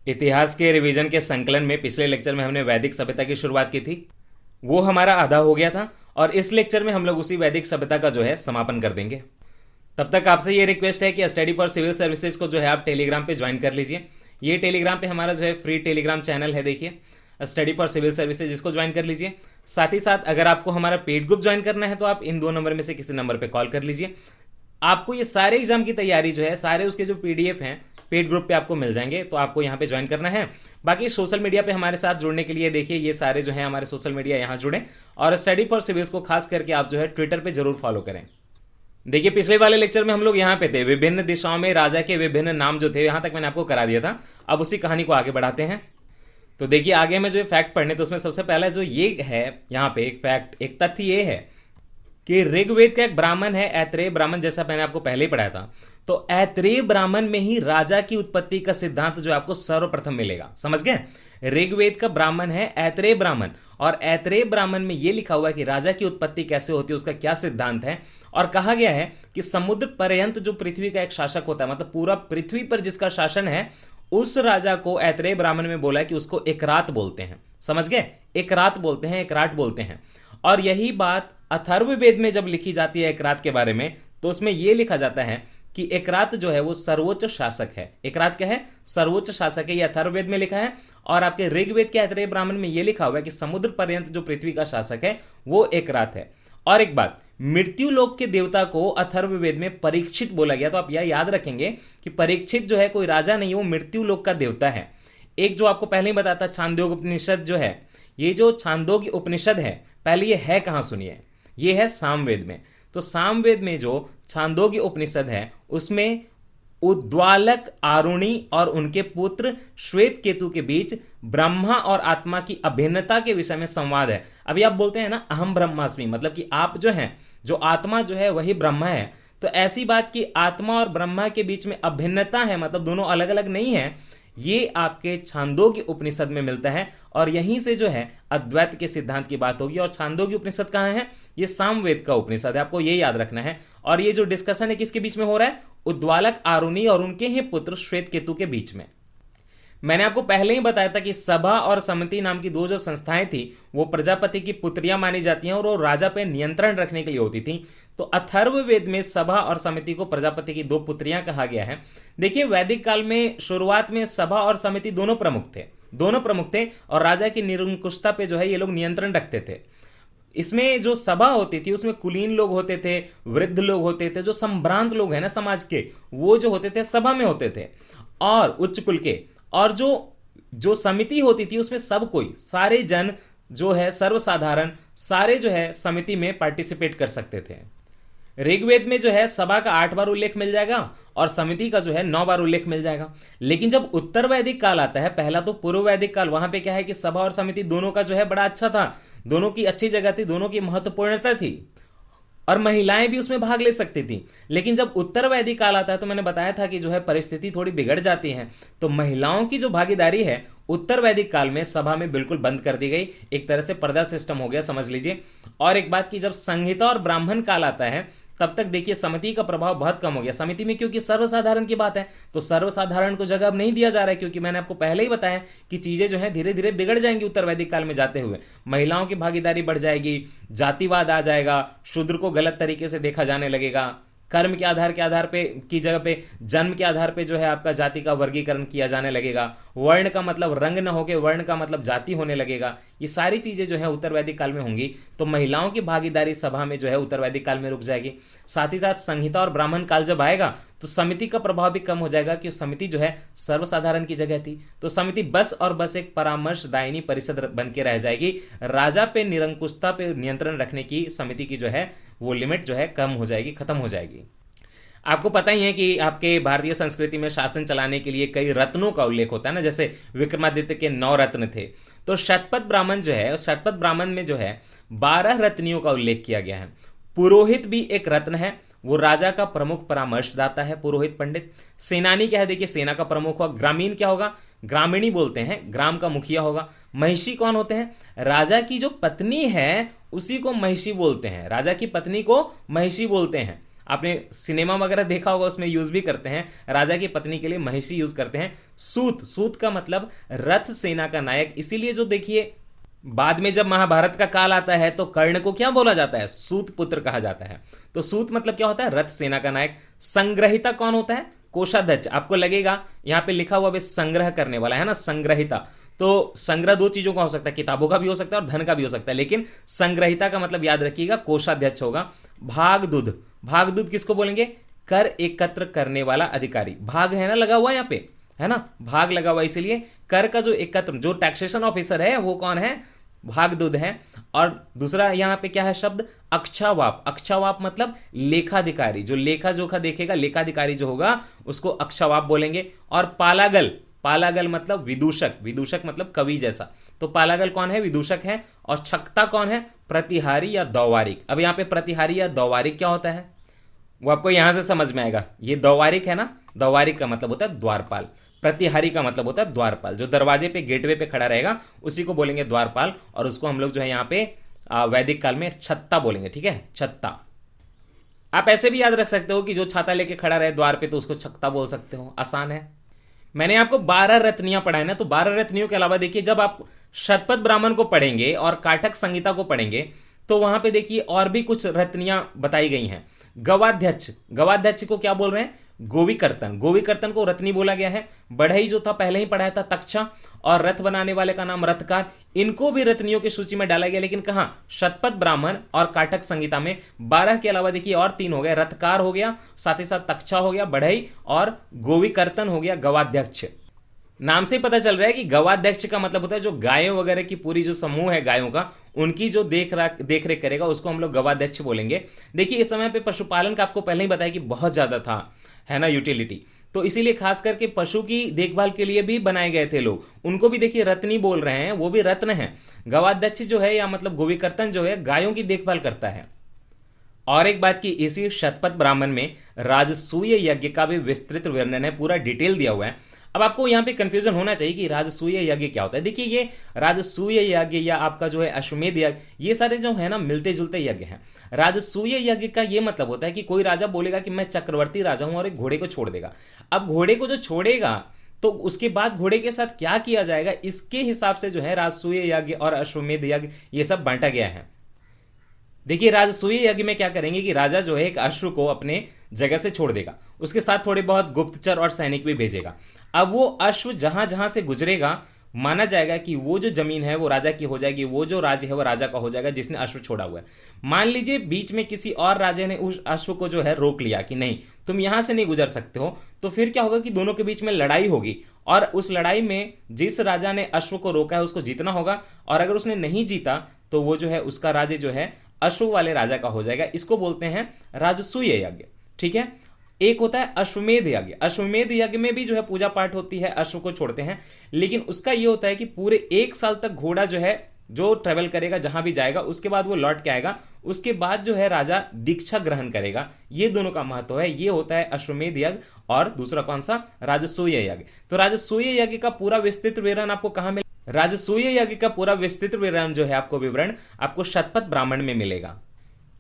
इतिहास के रिवीजन के संकलन में पिछले लेक्चर में हमने वैदिक सभ्यता की शुरुआत की थी, वो हमारा आधा हो गया था और इस लेक्चर में हम लोग उसी वैदिक सभ्यता का जो है समापन कर देंगे। तब तक आपसे ये रिक्वेस्ट है कि स्टडी फॉर सिविल सर्विसेज को जो है आप टेलीग्राम पे ज्वाइन कर लीजिए। ये टेलीग्राम पे हमारा जो है फ्री टेलीग्राम चैनल है, देखिए स्टडी फॉर सिविल सर्विसेज, इसको ज्वाइन कर लीजिए। साथ ही साथ अगर आपको हमारा पेड ग्रुप ज्वाइन करना है तो आप इन दो नंबर में से किसी नंबर पर कॉल कर लीजिए। आपको ये सारे एग्जाम की तैयारी जो है, सारे उसके जो पीडीएफ हैं पेड ग्रुप पे आपको मिल जाएंगे, तो आपको यहाँ पे ज्वाइन करना है। बाकी सोशल मीडिया पे हमारे साथ जुड़ने के लिए देखिए ये सारे जो है हमारे सोशल मीडिया, यहाँ जुड़े और स्टडी फॉर सिविल्स को खास करके आप जो है ट्विटर पे जरूर फॉलो करें। देखिए पिछले वाले लेक्चर में हम लोग यहाँ पे थे, विभिन्न दिशाओं में राजा के विभिन्न नाम जो थे, यहाँ तक मैंने आपको करा दिया था। अब उसी कहानी को आगे बढ़ाते हैं। तो देखिए आगे में जो फैक्ट पढ़ने, तो उसमें सबसे पहला जो ये है यहाँ पे एक फैक्ट, एक तथ्य ये है कि ऋग्वेद का एक ब्राह्मण है ऐत्रेय ब्राह्मण, जैसा मैंने आपको पहले ही पढ़ाया था। तो ऐत्रेय ब्राह्मण में ही राजा की उत्पत्ति का सिद्धांत जो आपको सर्वप्रथम मिलेगा, समझ गए। ऋग्वेद का ब्राह्मण है ऐत्रेय ब्राह्मण और ऐत्रेय ब्राह्मण में यह लिखा हुआ है कि राजा की उत्पत्ति कैसे होती है, उसका क्या सिद्धांत है। और कहा गया है कि समुद्र पर्यंत जो पृथ्वी का एक शासक होता है, मतलब पूरा पृथ्वी पर जिसका शासन है, उस राजा को ऐत्रेय ब्राह्मण में बोला है कि उसको एकरात बोलते हैं, समझ गए। एकरात बोलते हैं, एकराट बोलते हैं। और यही बात अथर्ववेद में जब लिखी जाती है एकरात के बारे में, तो उसमें यह लिखा जाता है कि एकरात जो है वो सर्वोच्च शासक है। एकरात क्या है? सर्वोच्च शासक है। ये अथर्ववेद में लिखा है। और आपके ऋग्वेद के ऐत्रेय ब्राह्मण में यह लिखा हुआ है कि समुद्र पर्यंत जो पृथ्वी का शासक है वो एकरात है। और एक बात, मृत्यु लोक के देवता को अथर्ववेद में परीक्षित बोला गया। तो आप यह याद रखेंगे कि परीक्षित जो है कोई राजा नहीं, वो मृत्यु लोक का देवता है। एक जो आपको पहले ही बताता छांदोग्य उपनिषद जो है, ये जो छांदोग्य उपनिषद है, पहले ये है कहां सुनिए, ये है सामवेद में। तो सामवेद में जो छांदोग्य उपनिषद है उसमें उद्वालक आरुणि और उनके पुत्र श्वेत केतु के बीच ब्रह्मा और आत्मा की अभिन्नता के विषय में संवाद है। अभी आप बोलते हैं ना अहम ब्रह्मास्मि, मतलब कि आप जो हैं, जो आत्मा जो है वही ब्रह्मा है। तो ऐसी बात कि आत्मा और ब्रह्मा के बीच में अभिन्नता है, मतलब दोनों अलग अलग नहीं है, ये आपके छांदोग्य उपनिषद में मिलता है। और यहीं से जो है अद्वैत के सिद्धांत की बात होगी। और छांदोग्य उपनिषद कहां है? ये सामवेद का उपनिषद है, आपको ये याद रखना है। और ये जो डिस्कशन है किसके बीच में हो रहा है? उद्वालक आरुणि और उनके ही पुत्र श्वेत केतु के बीच में। मैंने आपको पहले ही बताया था कि सभा और समिति नाम की दो जो संस्थाएं थी, वो प्रजापति की पुत्रियां मानी जाती हैं और वो राजा पे नियंत्रण रखने के लिए होती थी। तो अथर्ववेद में सभा और समिति को प्रजापति की दो पुत्रियां कहा गया है। देखिए वैदिक काल में शुरुआत में सभा और समिति दोनों प्रमुख थे और राजा की निरंकुशता पे जो है ये लोग नियंत्रण रखते थे। इसमें जो सभा होती थी उसमें कुलीन लोग होते थे, वृद्ध लोग होते थे, जो संभ्रांत लोग हैं ना समाज के, वो जो होते थे सभा में होते थे और उच्च कुल के। और जो समिति होती थी उसमें सब कोई, सारे जन जो है सर्वसाधारण, सारे जो है समिति में पार्टिसिपेट कर सकते थे। ऋग्वेद में जो है सभा का 8 बार उल्लेख मिल जाएगा और समिति का जो है 9 बार उल्लेख मिल जाएगा। लेकिन जब उत्तर वैदिक काल आता है, पहला तो पूर्व वैदिक काल, वहां पे क्या है कि सभा और समिति दोनों का जो है बड़ा अच्छा था, दोनों की अच्छी जगह थी, दोनों की महत्वपूर्णता थी और महिलाएं भी उसमें भाग ले सकती थी। लेकिन जब उत्तर वैदिक काल आता है तो मैंने बताया था कि जो है परिस्थिति थोड़ी बिगड़ जाती है। तो महिलाओं की जो भागीदारी है उत्तर वैदिक काल में सभा में बिल्कुल बंद कर दी गई, एक तरह से पर्दा सिस्टम हो गया, समझ लीजिए। और एक बात की जब संहिता और ब्राह्मण काल आता है तब तक देखिए समिति का प्रभाव बहुत कम हो गया समिति में, क्योंकि सर्वसाधारण की बात है। तो सर्वसाधारण को जगह अब नहीं दिया जा रहा है, क्योंकि मैंने आपको पहले ही बताया कि चीजें जो है धीरे धीरे बिगड़ जाएंगी उत्तर वैदिक काल में जाते हुए। महिलाओं की भागीदारी बढ़ जाएगी, जातिवाद आ जाएगा, शूद्र को गलत तरीके से देखा जाने लगेगा, कर्म के आधार पे की जगह पे जन्म के आधार पे जो है आपका जाति का वर्गीकरण किया जाने लगेगा, वर्ण का मतलब रंग न होके वर्ण का मतलब जाति होने लगेगा। ये सारी चीजें जो है उत्तर वैदिक काल में होंगी। तो महिलाओं की भागीदारी सभा में जो है उत्तर वैदिक काल में रुक जाएगी। साथ ही साथ संहिता और ब्राह्मण काल जब आएगा तो समिति का प्रभाव भी कम हो जाएगा, कि समिति जो है सर्वसाधारण की जगह थी। तो समिति बस और बस एक परामर्शदायिनी परिषद बन के रह जाएगी। राजा पे निरंकुशता पे नियंत्रण रखने की समिति की जो है वो लिमिट जो है कम हो जाएगी, खत्म हो जाएगी। आपको पता ही है कि आपके भारतीय संस्कृति में शासन चलाने के लिए कई रत्नों का उल्लेख होता है ना, जैसे विक्रमादित्य के 9 रत्न थे। तो शतपथ ब्राह्मण जो है, शतपथ ब्राह्मण में जो है 12 रत्नियों का उल्लेख किया गया है। पुरोहित भी एक रत्न है, वो राजा का प्रमुख परामर्शदाता है, पुरोहित पंडित। सेनानी क्या है? देखिए सेना का प्रमुख होगा। ग्रामीण क्या होगा? ग्रामीणी बोलते हैं, ग्राम का मुखिया होगा। महिषी कौन होते हैं? राजा की जो पत्नी है उसी को महिषी बोलते हैं, राजा की पत्नी को महिषी बोलते हैं। आपने सिनेमा वगैरह देखा होगा, उसमें यूज भी करते हैं, राजा की पत्नी के लिए महिषी यूज करते हैं। सूत, सूत का मतलब रथ सेना का नायक, इसीलिए जो देखिए बाद में जब महाभारत का काल आता है तो कर्ण को क्या बोला जाता है, सूत पुत्र कहा जाता है। तो सूत मतलब क्या होता है, रथ सेना का नायक। संग्रहिता कौन होता है, कोषाध्यक्ष। आपको लगेगा यहां पे लिखा हुआ भी संग्रह करने वाला है ना, संग्रहिता। तो संग्रह दो चीजों का हो सकता है, किताबों का भी हो सकता है और धन का भी हो सकता है, लेकिन संग्रहिता का मतलब याद रखिएगा कोषाध्यक्ष होगा। भागदूत, भागदूत किसको बोलेंगे, कर एकत्र करने वाला अधिकारी। भाग है ना लगा हुआ यहाँ पे, है ना, भाग लगा हुआ, इसीलिए कर का जो एकत्र, जो टैक्सेशन ऑफिसर है वो कौन है, भागदूत है। और दूसरा यहां पे क्या है शब्द, अक्षावाप। अक्षावाप मतलब लेखाधिकारी, जो लेखा जोखा देखेगा, लेखाधिकारी जो होगा उसको अक्षावाप बोलेंगे। और पालागल, पालागल मतलब विदूषक, विदूषक मतलब कवि जैसा। तो पालागल कौन है, विदूषक है। और छक्ता कौन है, प्रतिहारी या दौवारिक। अब यहां पे प्रतिहारी या दौवारिक क्या होता है वो आपको यहां से समझ में आएगा। ये दौवारिक है ना, दौवारिक का मतलब होता है द्वारपाल, प्रतिहारी का मतलब होता है द्वारपाल। जो दरवाजे पे गेटवे पे खड़ा रहेगा उसी को बोलेंगे द्वारपाल, और उसको हम लोग जो है यहाँ पे वैदिक काल में छत्ता बोलेंगे, ठीक है, छत्ता। आप ऐसे भी याद रख सकते हो कि जो छाता लेके खड़ा रहे द्वार पे तो उसको छत्ता बोल सकते हो, आसान है। मैंने आपको 12 रत्नियां पढ़ाए ना, तो 12 रत्नियों के अलावा देखिए जब आप शतपथ ब्राह्मण को पढ़ेंगे और काटक संहिता को पढ़ेंगे तो वहां पे देखिए और भी कुछ रत्नियां बताई गई हैं। गवाध्यक्ष, गवाध्यक्ष को क्या बोल रहे हैं, गोविकर्तन, गोविकर्तन को रत्नी बोला गया है। बढ़ई जो था पहले ही पढ़ाया था, तक्षा। और रथ बनाने वाले का नाम रथकार, इनको भी रत्नियों की सूची में डाला गया, लेकिन कहां, शतपथ ब्राह्मण और काटक संहिता में। 12 के अलावा देखिए और 3 हो गए, रथकार हो गया, साथ ही साथ तक्षा हो गया, बढ़ई, और गोविकर्तन हो गया गवाध्यक्ष। नाम से पता चल रहा है कि गवाध्यक्ष का मतलब होता है जो गायों वगैरह की पूरी जो समूह है गायों का, उनकी जो देख रेख करेगा उसको हम लोग गवाध्यक्ष बोलेंगे। देखिए इस समय पे पशुपालन का आपको पहले ही बताया कि बहुत ज्यादा था, है ना, यूटिलिटी। तो इसीलिए खास करके पशु की देखभाल के लिए भी बनाए गए थे लोग, उनको भी देखिए रत्नी बोल रहे हैं, वो भी रत्न है। गवाध्यक्ष जो है या मतलब गोविकर्तन जो है गायों की देखभाल करता है। और एक बात की, इसी शतपथ ब्राह्मण में राजसूय यज्ञ का भी विस्तृत वर्णन है, पूरा डिटेल दिया हुआ है। अब आपको यहां पे कंफ्यूजन होना चाहिए कि राजसूय यज्ञ क्या होता है। देखिए ये राजसूय यज्ञ या आपका जो है अश्वमेध यज्ञ, ये सारे जो है ना मिलते जुलते यज्ञ हैं। राजसूय यज्ञ का ये मतलब होता है कि कोई राजा बोलेगा कि मैं चक्रवर्ती राजा हूं और एक घोड़े को छोड़ देगा। अब घोड़े को जो छोड़ेगा तो उसके बाद घोड़े के साथ क्या किया जाएगा, इसके हिसाब से जो है राजसूय यज्ञ और अश्वमेध यज्ञ ये सब बांटा गया है। देखिए राजसूय यज्ञ में क्या करेंगे कि राजा जो है एक अश्व को अपने जगह से छोड़ देगा, उसके साथ थोड़े बहुत गुप्तचर और सैनिक भी भेजेगा। अब वो अश्व जहां जहां से गुजरेगा माना जाएगा कि वो जो जमीन है वो राजा की हो जाएगी, वो जो राज्य है वो राजा का हो जाएगा जिसने अश्व छोड़ा हुआ है। मान लीजिए बीच में किसी और राजा ने उस अश्व को जो है रोक लिया कि नहीं तुम यहां से नहीं गुजर सकते हो, तो फिर क्या होगा कि दोनों के बीच में लड़ाई होगी, और उस लड़ाई में जिस राजा ने अश्व को रोका है उसको जीतना होगा, और अगर उसने नहीं जीता तो वो जो है उसका राज्य जो है अश्व वाले राजा का हो जाएगा। इसको बोलते हैं राजसूय यज्ञ, ठीक है। एक होता है अश्वमेध यज्ञ। अश्वमेध यज्ञ में भी जो है पूजा पाठ होती है, अश्व को छोड़ते हैं, लेकिन उसका ये होता है कि पूरे 1 साल तक घोड़ा जो है जो ट्रेवल करेगा जहां भी जाएगा उसके बाद वो लौट के आएगा, उसके बाद जो है राजा दीक्षा ग्रहण करेगा। ये दोनों का महत्व है। ये होता है अश्वमेध यज्ञ, और दूसरा कौन सा, राजसूय यज्ञ। तो राजसूय यज्ञ का पूरा विस्तृत विवरण आपको कहां मिलेगा, राजसूय यज्ञ का पूरा विस्तृत विवरण जो है आपको विवरण आपको शतपथ ब्राह्मण में मिलेगा।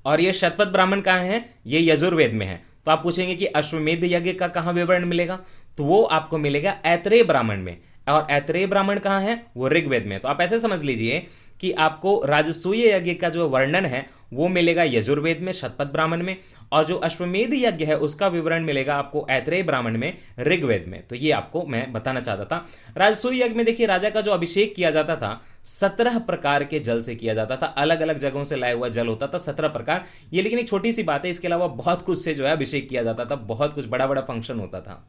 और ये शतपथ ब्राह्मण कहां है, ये यजुर्वेद में है। तो आप पूछेंगे कि अश्वमेध यज्ञ का कहां विवरण मिलेगा, तो वो आपको मिलेगा ऐतरेय ब्राह्मण में। और ऐतरेय ब्राह्मण कहां है, वो ऋग्वेद में। तो आप ऐसे समझ लीजिए कि आपको राजसूय यज्ञ का जो वर्णन है वो मिलेगा यजुर्वेद में, शतपथ ब्राह्मण में, और जो अश्वमेध यज्ञ है उसका विवरण मिलेगा आपको ऐतरेय ब्राह्मण में, ऋग्वेद में। तो ये आपको मैं बताना चाहता था। राजसूय यज्ञ में देखिए राजा का जो अभिषेक किया जाता था 17 प्रकार के जल से किया जाता था, अलग अलग जगहों से लाया हुआ जल होता था 17 प्रकार। ये लेकिन एक छोटी सी बात है, इसके अलावा बहुत कुछ से जो है अभिषेक किया जाता था, बहुत कुछ बड़ा बड़ा फंक्शन होता था।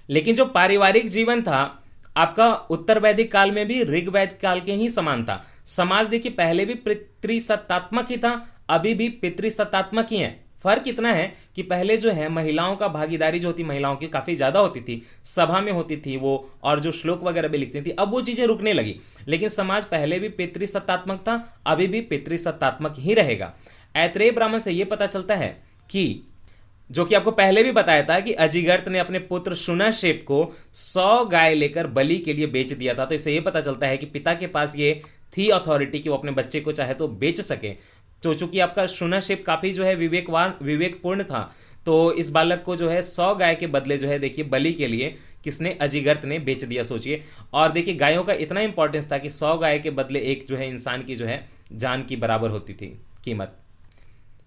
लेकिन जो पारिवारिक जीवन था आपका उत्तर वैदिक काल में भी ऋग वैदिक काल के ही समान था। समाज देखिए पहले भी पितृसत्तात्मक ही था, अभी भी पितृसत्तात्मक ही है। फर्क इतना है कि पहले जो है महिलाओं का भागीदारी जो होती महिलाओं की काफी ज्यादा होती थी, सभा में होती थी वो, और जो श्लोक वगैरह भी लिखती थी, अब वो चीजें रुकने लगी। लेकिन समाज पहले भी पितृसत्तात्मक था, अभी भी पितृसत्तात्मक ही रहेगा। ऐतरेय ब्राह्मण से यह पता चलता है कि जो कि आपको पहले भी बताया था कि अजिगर्त ने अपने पुत्र शुनशेप को 100 गाय लेकर बलि के लिए बेच दिया था। तो इससे यह पता चलता है कि पिता के पास ये थी अथॉरिटी कि वो अपने बच्चे को चाहे तो बेच सके। तो चूंकि आपका शुनशेप काफी जो है विवेकपूर्ण था, तो इस बालक को जो है 100 गाय के बदले जो है देखिए बलि के लिए किसने, अजिगर्त ने बेच दिया, सोचिए। और देखिए गायों का इतना इंपॉर्टेंस था कि 100 गाय के बदले एक जो है इंसान की जो है जान की बराबर होती थी कीमत।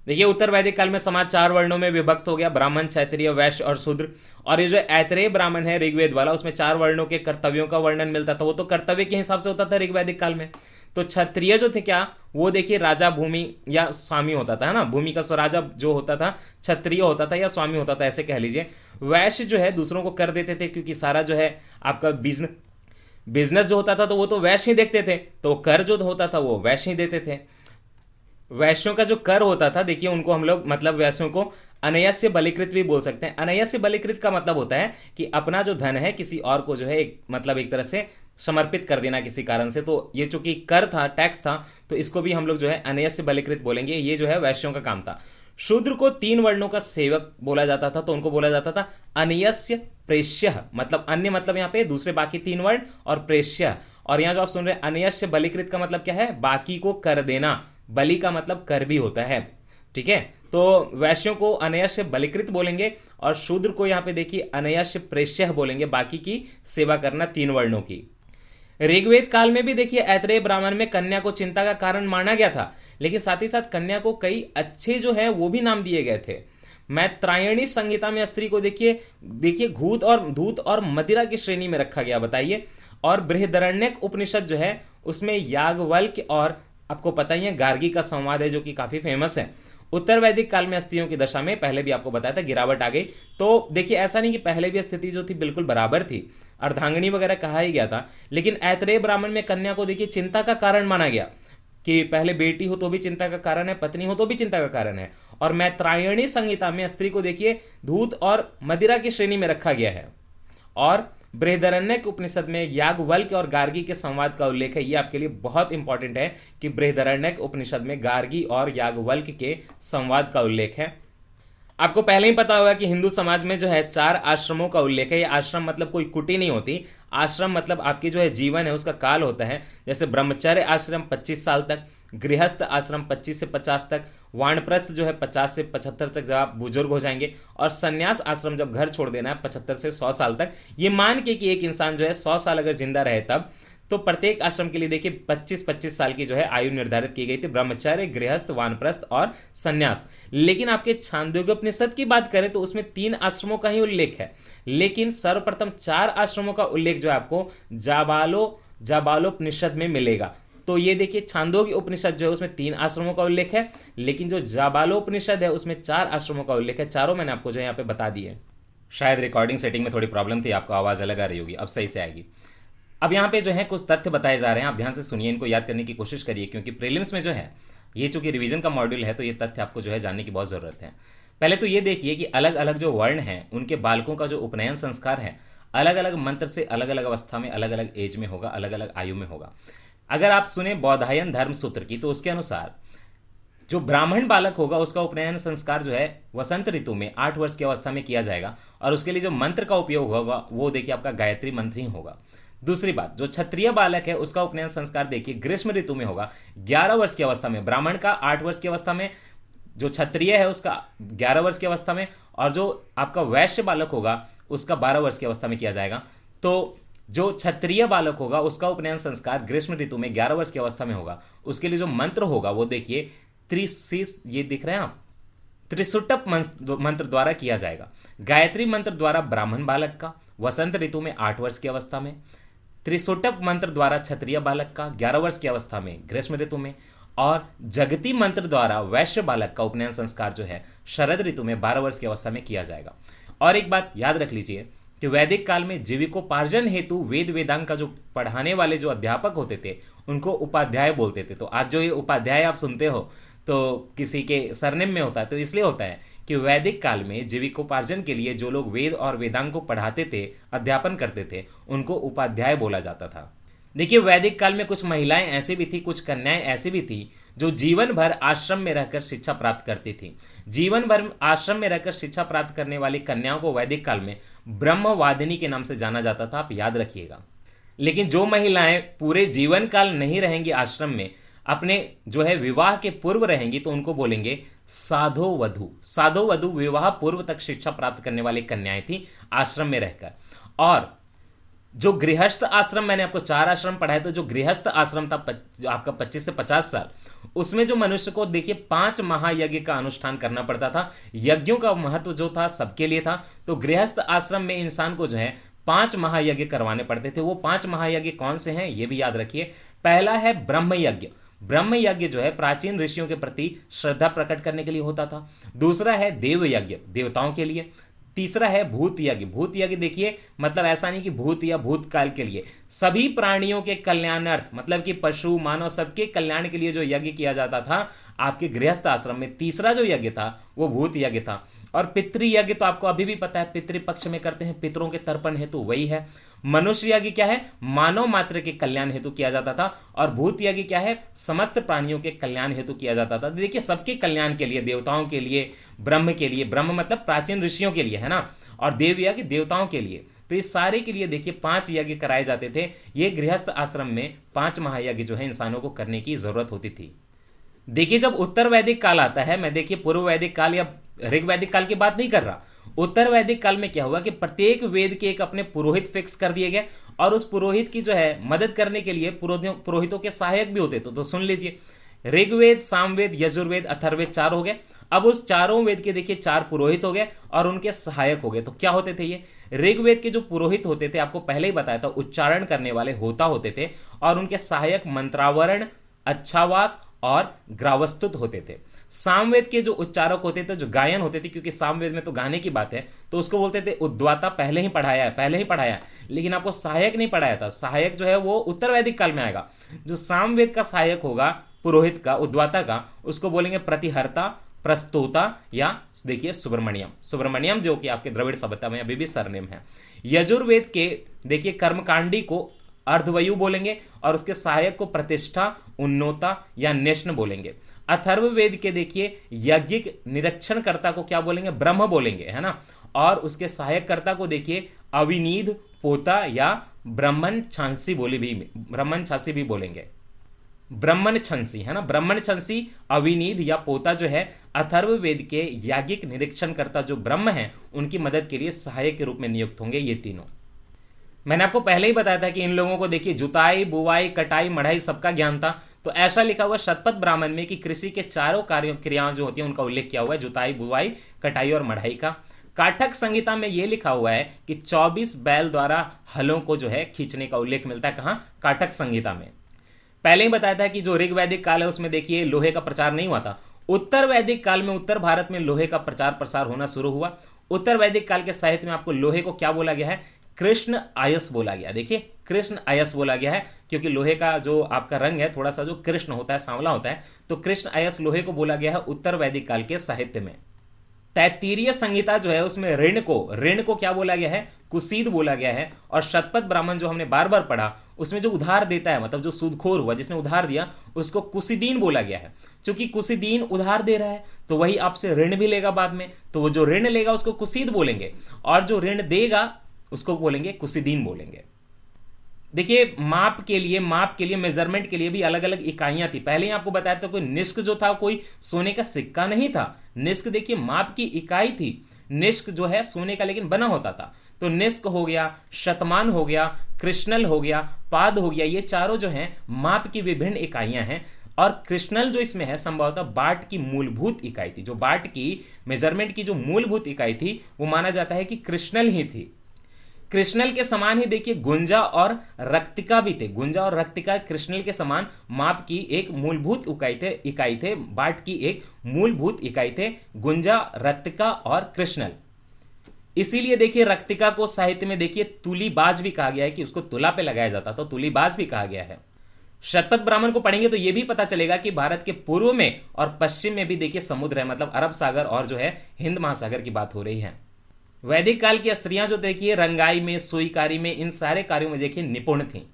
देखिए उत्तर वैदिक काल में समाज 4 वर्णों में विभक्त हो गया, ब्राह्मण, क्षत्रिय, वैश्य और शूद्र। और ये जो ऐतरेय ब्राह्मण है ऋग्वेद वाला, उसमें 4 वर्णों के कर्तव्यों का वर्णन मिलता था। वो तो कर्तव्य के हिसाब से होता था ऋग्वैदिक काल में। तो क्षत्रिय जो थे क्या, वो देखिए राजा, भूमि या स्वामी होता था, है ना, भूमि का स्वराजा जो होता था क्षत्रिय होता था या स्वामी होता था, ऐसे कह लीजिए। वैश्य जो है दूसरों को कर देते थे, क्योंकि सारा जो है आपका बिजनेस जो होता था तो वो तो वैश्य ही देखते थे, तो कर जो होता था वो वैश्य ही देते थे। वैश्यों का जो कर होता था देखिए, उनको हम लोग मतलब वैश्यों को अनयस्य बलिकृत भी बोल सकते हैं। अनयस्य बलिकृत का मतलब होता है कि अपना जो धन है किसी और को जो है मतलब एक तरह से समर्पित कर देना किसी कारण से। तो ये चूंकि कर था, टैक्स था, तो इसको भी हम लोग जो है अनयस्य बलिकृत बोलेंगे। ये जो है वैश्यों का काम था। शूद्र को 3 वर्णों का सेवक बोला जाता था, तो उनको बोला जाता था अनयस्य प्रेष्य, मतलब अन्य मतलब यहाँ पे दूसरे बाकी 3 वर्ण, और प्रेष्य। और यहाँ जो आप सुन रहे हैं अनयस्य बलिकृत का मतलब क्या है, बाकी को कर देना। बलि का मतलब कर भी होता है, ठीक है। तो वैश्यों को अनयस्य बलिकृत बोलेंगे और शूद्र को यहां पे देखिए अनयस्य प्रेष्य बोलेंगे, बाकी की सेवा करना 3 वर्णों की। ऋग्वेद काल में भी देखिए ऐतरेय ब्राह्मण में कन्या को चिंता का कारण माना गया था, लेकिन साथ ही साथ कन्या को कई अच्छे जो है वो भी नाम दिए गए थे। मैत्रायणी संहिता में स्त्री को देखिए धूत और मदिरा की श्रेणी में रखा गया, बताइए। और बृहदारण्यक उपनिषद जो है उसमें याज्ञवल्क्य और आपको पता ही है गार्गी का संवाद है, जो कि काफी फेमस है। उत्तर वैदिक काल में स्त्रियों की दशा में पहले भी आपको बताया था गिरावट आ गई। तो देखिए ऐसा नहीं कि पहले भी स्थिति जो थी बिल्कुल बराबर थी, अर्धांगिनी वगैरह कहा ही गया था, लेकिन ऐतरेय ब्राह्मण में कन्या को देखिए चिंता का कारण माना गया कि पहले बेटी हो तो भी चिंता का कारण है, पत्नी हो तो भी चिंता का कारण है। और मैत्रायणी संहिता में स्त्री को देखिए धूत और मदिरा की श्रेणी में रखा गया है। और बृहदारण्यक उपनिषद में याज्ञवल्क्य और गार्गी के संवाद का उल्लेख है। ये आपके लिए बहुत इंपॉर्टेंट है कि बृहदारण्यक उपनिषद में गार्गी और याज्ञवल्क्य के संवाद का उल्लेख है। आपको पहले ही पता होगा कि हिंदू समाज में जो है 4 आश्रमों का उल्लेख है। ये आश्रम मतलब कोई कुटी नहीं होती, आश्रम मतलब आपकी जो है जीवन है उसका काल होता है। जैसे ब्रह्मचर्य आश्रम 25 साल तक, गृहस्थ आश्रम 25 से 50 तक, वानप्रस्थ जो है 50 से 75 तक जब आप बुजुर्ग हो जाएंगे, और संन्यास आश्रम जब घर छोड़ देना है 75 से 100 साल तक। ये मान के कि एक इंसान जो है 100 साल अगर जिंदा रहे तब, तो प्रत्येक आश्रम के लिए देखिए 25-25 साल की जो है आयु निर्धारित की गई थी, ब्रह्मचर्य, गृहस्थ, वानप्रस्थ और संन्यास। लेकिन आपके छांदोग्योपनिषद की बात करें तो उसमें 3 आश्रमों का ही उल्लेख है, लेकिन सर्वप्रथम 4 आश्रमों का उल्लेख जो है आपको जाबालोपनिषद में मिलेगा। तो ये देखिए छांदोग्य उपनिषद जो है उसमें 3 आश्रमों का उल्लेख है, लेकिन जो जाबालोपनिषद है उसमें 4 आश्रमों का उल्लेख है। चारों मैंने आपको जो यहाँ पे बता दिए। शायद रिकॉर्डिंग सेटिंग में थोड़ी प्रॉब्लम थी, आपको आवाज अलग आ रही होगी, अब सही से आएगी। अब यहाँ पे जो है कुछ तथ्य बताए जा रहे हैं, आप ध्यान से सुनिए, इनको याद करने की कोशिश करिए, क्योंकि प्रीलिम्स में जो है ये चूंकि रिवीजन का मॉड्यूल है तो ये तथ्य आपको जो है जानने की बहुत जरूरत है। पहले तो ये देखिए कि अलग अलग जो वर्ण हैं उनके बालकों का जो उपनयन संस्कार है अलग अलग मंत्र से अलग अलग अवस्था में, अलग अलग एज में होगा, अलग अलग आयु में होगा। अगर आप सुने बौधायन धर्म सूत्र की, तो उसके अनुसार जो ब्राह्मण बालक होगा उसका उपनयन संस्कार जो है वसंत ऋतु में 8 वर्ष की अवस्था में किया जाएगा, और उसके लिए जो मंत्र का उपयोग होगा वो देखिए आपका गायत्री मंत्र ही होगा। दूसरी बात, जो क्षत्रिय बालक है उसका उपनयन संस्कार देखिए ग्रीष्म ऋतु में होगा 11 वर्ष की अवस्था में, ब्राह्मण का 8 वर्ष की अवस्था में, जो क्षत्रिय है उसका 11 वर्ष की अवस्था में, और जो आपका वैश्य बालक होगा उसका 12 वर्ष की अवस्था में किया जाएगा। तो जो क्षत्रिय बालक होगा उसका उपनयन संस्कार ग्रीष्म ऋतु में 11 वर्ष की अवस्था में होगा। उसके लिए जो मंत्र होगा वो देखिए ये दिख रहे हैं आप, त्रिसुट्टप मंत्र द्वारा किया जाएगा। गायत्री मंत्र द्वारा ब्राह्मण बालक का वसंत ऋतु में 8 वर्ष की अवस्था में, त्रिसुट्टप मंत्र द्वारा क्षत्रिय बालक का 11 वर्ष की अवस्था में ग्रीष्म ऋतु में, और जगती मंत्र द्वारा वैश्य बालक का उपनयन संस्कार जो है शरद ऋतु में 12 वर्ष की अवस्था में किया जाएगा। और एक बात याद रख लीजिए कि वैदिक काल में जीविकोपार्जन हेतु वेद वेदांग का जो पढ़ाने वाले जो अध्यापक होते थे उनको उपाध्याय बोलते थे। तो आज जो ये उपाध्याय आप सुनते हो तो किसी के सरनेम में होता है, तो इसलिए होता है कि वैदिक काल में जीविकोपार्जन के लिए जो लोग वेद और वेदांग को पढ़ाते थे, अध्यापन करते थे, उनको उपाध्याय बोला जाता था। देखिए वैदिक काल में कुछ महिलाएं ऐसी भी थी, कुछ कन्याएं ऐसी भी थी जो जीवन भर आश्रम में रहकर शिक्षा प्राप्त करती थी। जीवन भर आश्रम में रहकर शिक्षा प्राप्त करने वाली कन्याओं को वैदिक काल में ब्रह्मवादिनी के नाम से जाना जाता था, आप याद रखिएगा। लेकिन जो महिलाएं पूरे जीवन काल नहीं रहेंगी आश्रम में, अपने जो है विवाह के पूर्व रहेंगी तो उनको बोलेंगे साधो वधु। साधो वधु विवाह पूर्व तक शिक्षा प्राप्त करने वाली कन्याएं थी आश्रम में रहकर। और जो गृहस्थ आश्रम, मैंने आपको 4 आश्रम पढ़ाए, तो जो गृहस्थ आश्रम था जो आपका 25 से 50 साल, उसमें जो मनुष्य को देखिए 5 महायज्ञ का अनुष्ठान करना पड़ता था। यज्ञों का महत्व जो था सबके लिए था, तो गृहस्थ आश्रम में इंसान को जो है 5 महायज्ञ करवाने पड़ते थे। वो 5 महायज्ञ कौन से हैं ये भी याद रखिए। पहला है ब्रह्म यज्ञ। ब्रह्म यज्ञ जो है प्राचीन ऋषियों के प्रति श्रद्धा प्रकट करने के लिए होता था। दूसरा है देव यज्ञ, देवताओं के लिए। तीसरा है भूत यज्ञ। भूत यज्ञ देखिए मतलब ऐसा नहीं कि भूत या भूतकाल के लिए, सभी प्राणियों के कल्याणार्थ, मतलब कि पशु मानव सबके कल्याण के लिए जो यज्ञ किया जाता था आपके गृहस्थ आश्रम में। तीसरा जो यज्ञ था वो भूत यज्ञ था। और पितृ यज्ञ तो आपको अभी भी पता है, पितृपक्ष में करते हैं, पितरों के तर्पण हेतु, वही है। मनुष्य यज्ञ क्या है, मानव मात्र के कल्याण हेतु किया जाता था। और भूत यज्ञ क्या है, समस्त प्राणियों के कल्याण हेतु किया जाता था। देखिए सबके कल्याण के लिए, देवताओं के लिए, ब्रह्म के लिए, ब्रह्म मतलब प्राचीन ऋषियों के लिए है ना, और देव यज्ञ देवताओं के लिए। तो इस सारे के लिए देखिए 5 यज्ञ कराए जाते थे। ये गृहस्थ आश्रम में 5 महायज्ञ जो है इंसानों को करने की जरूरत होती थी। देखिए जब उत्तर वैदिक काल आता है, मैं देखिए पूर्व वैदिक काल या ऋग वैदिक काल की बात नहीं कर रहा, उत्तर वैदिक काल में क्या हुआ कि प्रत्येक वेद के एक अपने पुरोहित फिक्स कर दिए गए, और उस पुरोहित की जो है मदद करने के लिए पुरोहितों के सहायक भी होते थे। तो सुन लीजिए, ऋग्वेद, सामवेद, यजुर्वेद, अथर्ववेद 4 हो गए। अब उस चारों वेद के देखिए 4 पुरोहित हो गए और उनके सहायक हो गए। तो क्या होते थे ये ऋग्वेद के जो पुरोहित होते थे, आपको पहले ही बताया था, उच्चारण करने वाले होता होते थे, और उनके सहायक मंत्रावरण, अच्छावाक और ग्रावस्तुत होते थे। सामवेद के जो उच्चारक होते थे, जो गायन होते थे, क्योंकि सामवेद में तो गाने की बात है, तो उसको बोलते थे उद्वाता। पहले ही पढ़ाया है, लेकिन आपको सहायक नहीं पढ़ाया था। सहायक जो है वो उत्तर वैदिक काल में आएगा। जो सामवेद का सहायक होगा पुरोहित का, उद्वाता का, उसको बोलेंगे प्रतिहर्ता, प्रस्तोता, या देखिए सुब्रमण्यम जो कि आपके द्रविड़ सभ्यता में अभी भी सरनेम है। यजुर्वेद के देखिए कर्मकांडी को अर्धवयु बोलेंगे, और उसके सहायक को प्रतिष्ठा, उन्नोता या नेष्ण बोलेंगे। अथर्ववेद के देखिए यज्ञिक निरीक्षणकर्ता को क्या बोलेंगे, ब्रह्म बोलेंगे, है ना, और उसके सहायक कर्ता को देखिए अविनीद, पोता या ब्रह्मण छांसी भी बोलेंगे। ब्रह्मण छंसी है ना, ब्रह्मण छंसी, अविनीद या पोता जो है अथर्ववेद के याज्ञिक निरीक्षणकर्ता जो ब्रह्म हैं उनकी मदद के लिए सहायक के रूप में नियुक्त होंगे ये तीनों। मैंने आपको पहले ही बताया था कि इन लोगों को देखिए जुताई, बुवाई, कटाई, मढ़ाई सबका ज्ञान था। तो ऐसा लिखा हुआ शतपथ ब्राह्मण में कि कृषि के चारों कार्यों क्रियाएं जो होती हैं उनका उल्लेख किया हुआ है, जुताई, बुवाई, कटाई और मढ़ाई का। काठक संहिता में यह लिखा हुआ है कि 24 बैल द्वारा हलों को जो है खींचने का उल्लेख मिलता है। कहां, काठक संहिता में। पहले ही बताया था कि जो ऋग वैदिक काल है उसमें देखिए लोहे का प्रचार नहीं हुआ था। उत्तर वैदिक काल में उत्तर भारत में लोहे का प्रचार प्रसार होना शुरू हुआ। उत्तर वैदिक काल के साहित्य में आपको लोहे को क्या बोला गया है, कृष्ण आयस बोला गया। देखिए कृष्ण आयस बोला गया है क्योंकि लोहे का जो आपका रंग है थोड़ा सा जो कृष्ण होता है, सांवला होता है, तो कृष्ण आयस लोहे को बोला गया है उत्तर वैदिक काल के साहित्य में। तैत्तिरीय संहिता जो है उसमें ऋण को क्या बोला गया है, कुसीद बोला गया है। और शतपथ ब्राह्मण जो हमने बार बार पढ़ा उसमें जो उधार देता है, मतलब जो सूदखोर हुआ जिसने उधार दिया, उसको कुसीदीन बोला गया है। क्योंकि कुसीदीन उधार दे रहा है तो वही आपसे ऋण भी लेगा बाद में, तो वो जो ऋण लेगा उसको कुसीद बोलेंगे, और जो ऋण देगा उसको बोलेंगे कुसीदीन बोलेंगे। देखिए माप के लिए मेजरमेंट के लिए भी अलग अलग इकाइयां थी। पहले ही आपको बताया था कोई निष्क जो था कोई सोने का सिक्का नहीं था। निष्क देखिए माप की इकाई थी। निष्क जो है सोने का लेकिन बना होता था। तो निष्क हो गया, शतमान हो गया, कृष्णल हो गया, पाद हो गया, ये चारों जो हैं माप की विभिन्न इकाइयां हैं। और कृष्णल जो इसमें है संभवतः बाट की मूलभूत इकाई थी। जो बाट की मेजरमेंट की जो मूलभूत इकाई थी वो माना जाता है कि कृष्णल ही थी। कृष्णल के समान ही देखिए गुंजा और रक्तिका भी थे। गुंजा और रक्तिका कृष्णल के समान माप की एक मूलभूत इकाई थे। बाट की एक मूलभूत इकाई थे गुंजा, रक्तिका और कृष्णल। इसीलिए देखिए रक्तिका को साहित्य में देखिए तुलीबाज भी कहा गया है कि उसको तुला पे लगाया जाता, तो तुलीबाज भी कहा गया है। शतपथ ब्राह्मण को पढ़ेंगे तो यह भी पता चलेगा कि भारत के पूर्व में और पश्चिम में भी देखिए समुद्र है, मतलब अरब सागर और जो है हिंद महासागर की बात हो रही है। वैदिक काल की स्त्रियां जो देखिए रंगाई में, सुईकारी में, इन सारे कार्यों में देखिए निपुण थी।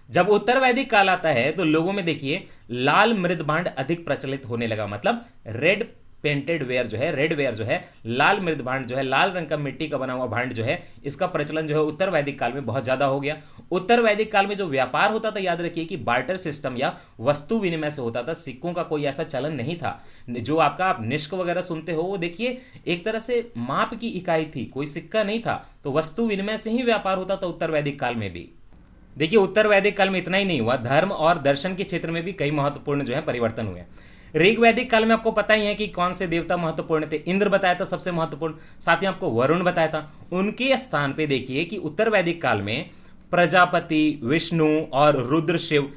जब उत्तर वैदिक काल आता है तो लोगों में देखिए लाल मृद भांड अधिक प्रचलित होने लगा, मतलब रेड पेंटेड वेयर जो है, रेड वेयर जो है, लाल मृद भांड जो है, लाल रंग का मिट्टी का बना हुआ भांड जो है, इसका प्रचलन जो है उत्तर वैदिक काल में बहुत ज्यादा हो गया। उत्तर वैदिक काल में जो व्यापार होता था, याद रखिए कि बार्टर सिस्टम या वस्तु विनिमय से होता था, सिक्कों का कोई ऐसा चलन नहीं था। जो आपका आप निष्क वगैरह सुनते हो वो देखिए एक तरह से माप की इकाई थी, कोई सिक्का नहीं था, तो वस्तु विनिमय से ही व्यापार होता था उत्तर वैदिक काल में भी। देखिए उत्तर वैदिक काल में इतना ही नहीं हुआ, धर्म और दर्शन के क्षेत्र में भी कई महत्वपूर्ण जो है परिवर्तन हुए। ऋग वैदिक काल में आपको पता ही है कि कौन से देवता महत्वपूर्ण थे। इंद्र बताया था सबसे महत्वपूर्ण, साथ ही आपको वरुण बताया था। उनके स्थान पे देखिए कि उत्तर वैदिक काल में प्रजापति, विष्णु और रुद्र शिव,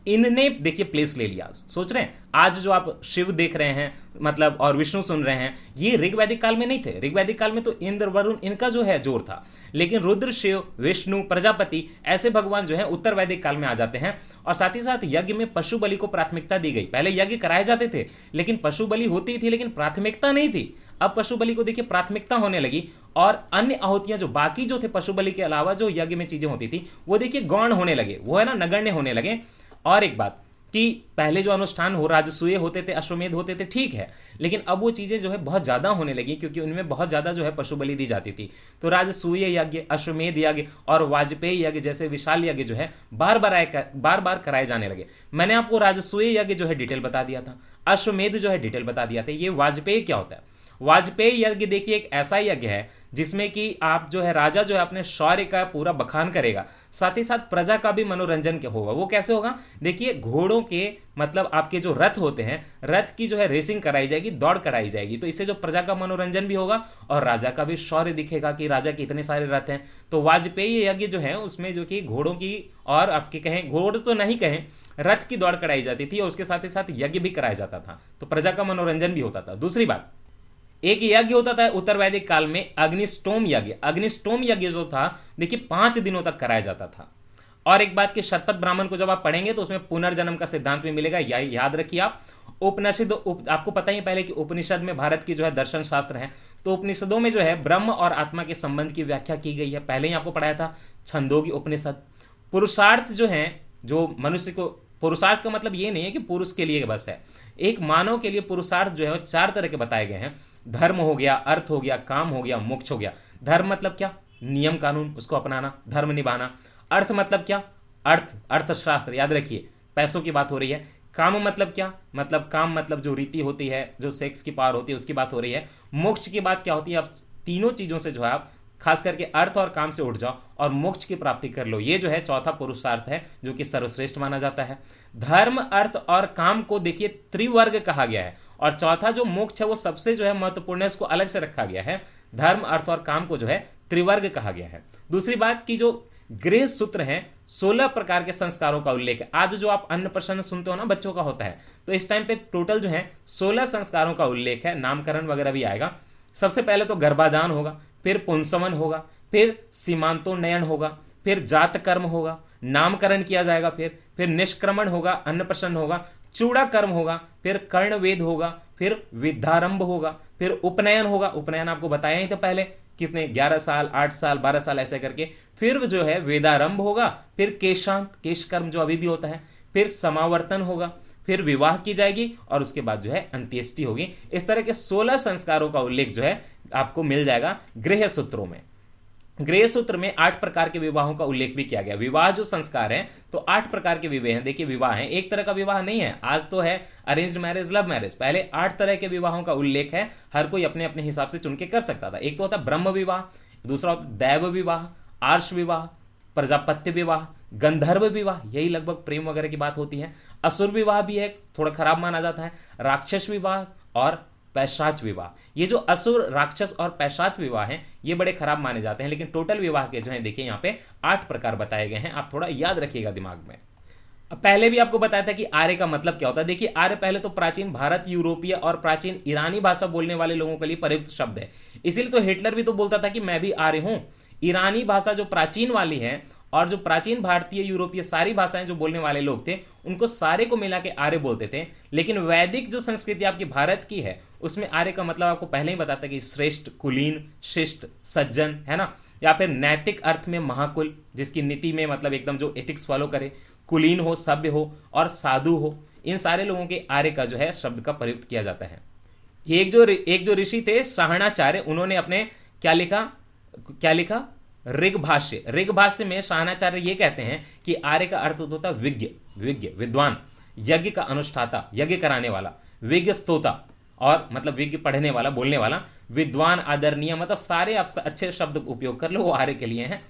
इनने देखिए प्लेस ले लिया। सोच रहे हैं आज जो आप शिव देख रहे हैं मतलब और विष्णु सुन रहे हैं, ये ऋग्वैदिक काल में नहीं थे। ऋग्वैदिक काल में तो इंद्र वरुण इनका जो है जोर था, लेकिन रुद्र, शिव, विष्णु, प्रजापति ऐसे भगवान जो है उत्तर वैदिक काल में आ जाते हैं। और साथ ही साथ यज्ञ में पशु बलि को प्राथमिकता दी गई। पहले यज्ञ कराए जाते थे लेकिन पशु बलि होती थी, लेकिन प्राथमिकता नहीं थी। अब पशु बलि को देखिए प्राथमिकता होने लगी, और अन्य आहुतियां जो बाकी जो थे पशु बलि के अलावा जो यज्ञ में चीजें होती थी वो देखिए गौण होने लगे, वो है ना नगण्य होने लगे। और एक बात कि पहले जो अनुष्ठान हो राजसूय होते थे, अश्वमेध होते थे, ठीक है, लेकिन अब वो चीजें जो है बहुत ज्यादा होने लगी क्योंकि उनमें बहुत ज्यादा जो है पशु बलि दी जाती थी। तो राजसूय यज्ञ, अश्वमेध यज्ञ और वाजपेयी यज्ञ जैसे विशाल यज्ञ जो है बार बार कराए जाने लगे। मैंने आपको राजसूय यज्ञ जो है डिटेल बता दिया था, अश्वमेध जो है डिटेल बता दिया था। ये वाजपेयी क्या होता है? वाजपेयी यज्ञ देखिए एक ऐसा यज्ञ है जिसमें कि आप जो है राजा जो है अपने शौर्य का पूरा बखान करेगा, साथ ही साथ प्रजा का भी मनोरंजन क्या होगा। वो कैसे होगा? देखिए घोड़ों के मतलब आपके जो रथ होते हैं, रथ की जो है रेसिंग कराई जाएगी, दौड़ कराई जाएगी, तो इससे जो प्रजा का मनोरंजन भी होगा और राजा का भी शौर्य दिखेगा कि राजा के इतने सारे रथ हैं। तो वाजपेयी यज्ञ जो है उसमें जो कि घोड़ों की और आपके कहें घोड़ तो नहीं कहें, रथ की दौड़ कराई जाती थी और उसके साथ ही साथ यज्ञ भी कराया जाता था, तो प्रजा का मनोरंजन भी होता था। दूसरी बात, एक यज्ञ होता था उत्तर वैदिक काल में अग्निष्टोम यज्ञ। अग्निष्टोम यज्ञ जो था देखिए 5 दिनों तक कराया जाता था। और एक बात कि शतपथ ब्राह्मण को जब आप पढ़ेंगे तो उसमें पुनर्जन्म का सिद्धांत भी मिलेगा, याद रखिए आप। उपनिषद आपको पता ही पहले कि उपनिषद में भारत की जो है दर्शन शास्त्र है, तो उपनिषदों में जो है ब्रह्म और आत्मा के संबंध की व्याख्या की गई है, पहले ही आपको पढ़ाया था छंदोगी उपनिषद। पुरुषार्थ जो है, जो मनुष्य को, पुरुषार्थ का मतलब ये नहीं है कि पुरुष के लिए बस है, एक मानव के लिए पुरुषार्थ जो है 4 तरह के बताए गए हैं। धर्म हो गया, अर्थ हो गया, काम हो गया, मोक्ष हो गया। धर्म मतलब क्या? नियम कानून उसको अपनाना, धर्म निभाना। अर्थ मतलब क्या? अर्थशास्त्र, याद रखिए पैसों की बात हो रही है। काम मतलब क्या? मतलब काम मतलब जो रीति होती है, जो सेक्स की पावर होती है उसकी बात हो रही है। मोक्ष की बात क्या होती है? आप तीनों चीजों से जो है आप खास करके अर्थ और काम से उठ जाओ और मोक्ष की प्राप्ति कर लो। ये जो है चौथा पुरुषार्थ है जो कि सर्वश्रेष्ठ माना जाता है। धर्म, अर्थ और काम को देखिए त्रिवर्ग कहा गया है, और चौथा जो मोक्ष है वो सबसे जो है महत्वपूर्ण है, उसको अलग से रखा गया है। धर्म, अर्थ और काम को जो है त्रिवर्ग कहा गया है। दूसरी बात की जो गृह सूत्र हैं 16 प्रकार के संस्कारों का उल्लेख है। आज जो आप अन्नप्राशन सुनते हो ना बच्चों का होता है, तो इस टाइम पे टोटल जो है 16 संस्कारों का उल्लेख है, नामकरण वगैरह भी आएगा। सबसे पहले तो गर्भाधान होगा, फिर पुंसवन होगा, फिर सीमांतोन्नयन होगा, फिर जात कर्म होगा, नामकरण किया जाएगा, फिर निष्क्रमण होगा, अन्नप्राशन होगा, चूड़ा कर्म होगा, फिर कर्णवेद होगा, फिर विद्यारंभ होगा, फिर उपनयन होगा। उपनयन आपको बताया ही था पहले, कितने 11 साल, 8 साल, 12 साल ऐसे करके। फिर जो है वेदारंभ होगा, फिर केशांत, केश कर्म जो अभी भी होता है, फिर समावर्तन होगा, फिर विवाह की जाएगी और उसके बाद जो है अंत्येष्टि होगी। इस तरह के 16 संस्कारों का उल्लेख जो है आपको मिल जाएगा गृह सूत्रों में। गृह सूत्र में 8 प्रकार के विवाहों का उल्लेख भी किया गया। विवाह जो संस्कार है तो 8 प्रकार के विवाह हैं। देखिए विवाह है, एक तरह का विवाह नहीं है, आज तो है अरेंज्ड मैरिज, लव मैरिज। पहले 8 तरह के विवाहों का उल्लेख है, हर कोई अपने अपने हिसाब से चुन के कर सकता था। एक तो होता ब्रह्म विवाह, दूसरा होता दैव विवाह, आर्ष विवाह, प्रजापत्य विवाह, गंधर्व विवाह, यही लगभग प्रेम वगैरह की बात होती है। असुर विवाह भी है, थोड़ा खराब माना जाता है। राक्षस विवाह और पैशाच विवाह, ये जो असुर, राक्षस और पैशाच विवाह हैं ये बड़े खराब माने जाते हैं, लेकिन टोटल विवाह के जो है देखिए यहाँ पे 8 प्रकार बताए गए हैं, आप थोड़ा याद रखिएगा दिमाग में। अब पहले भी आपको बताया था कि आर्य का मतलब क्या होता है। देखिए आर्य पहले तो प्राचीन भारत, यूरोपीय और प्राचीन ईरानी भाषा बोलने वाले लोगों के लिए प्रयुक्त शब्द है। इसीलिए तो हिटलर भी तो बोलता था कि मैं भी आर्य हूं। ईरानी भाषा जो प्राचीन वाली है और जो प्राचीन भारतीय, यूरोपीय सारी भाषाएं जो बोलने वाले लोग थे उनको सारे को मिला के आर्य बोलते थे। लेकिन वैदिक जो संस्कृति आपकी भारत की है उसमें आर्य का मतलब आपको पहले ही बताता कि श्रेष्ठ, कुलीन, शिष्ट, सज्जन, है ना, या फिर नैतिक अर्थ में महाकुल, जिसकी नीति में मतलब एकदम जो एथिक्स फॉलो करे, कुलीन हो, सभ्य हो और साधु हो, इन सारे लोगों के आर्य का जो है शब्द का प्रयुक्त किया जाता है। एक जो ऋषि थे साहणाचार्य, उन्होंने अपने क्या लिखा ऋग्भाष्य। ऋग्भाष्य में शाहनाचार्य ये कहते हैं कि आर्य का अर्थ होता है विज्ञ, विद्वान, यज्ञ का अनुष्ठाता, यज्ञ कराने वाला, विज्ञ स्तोता, और मतलब विज्ञ पढ़ने वाला, बोलने वाला, विद्वान, आदरणीय, मतलब सारे आप अच्छे शब्द उपयोग कर लो, वो आर्य के लिए हैं।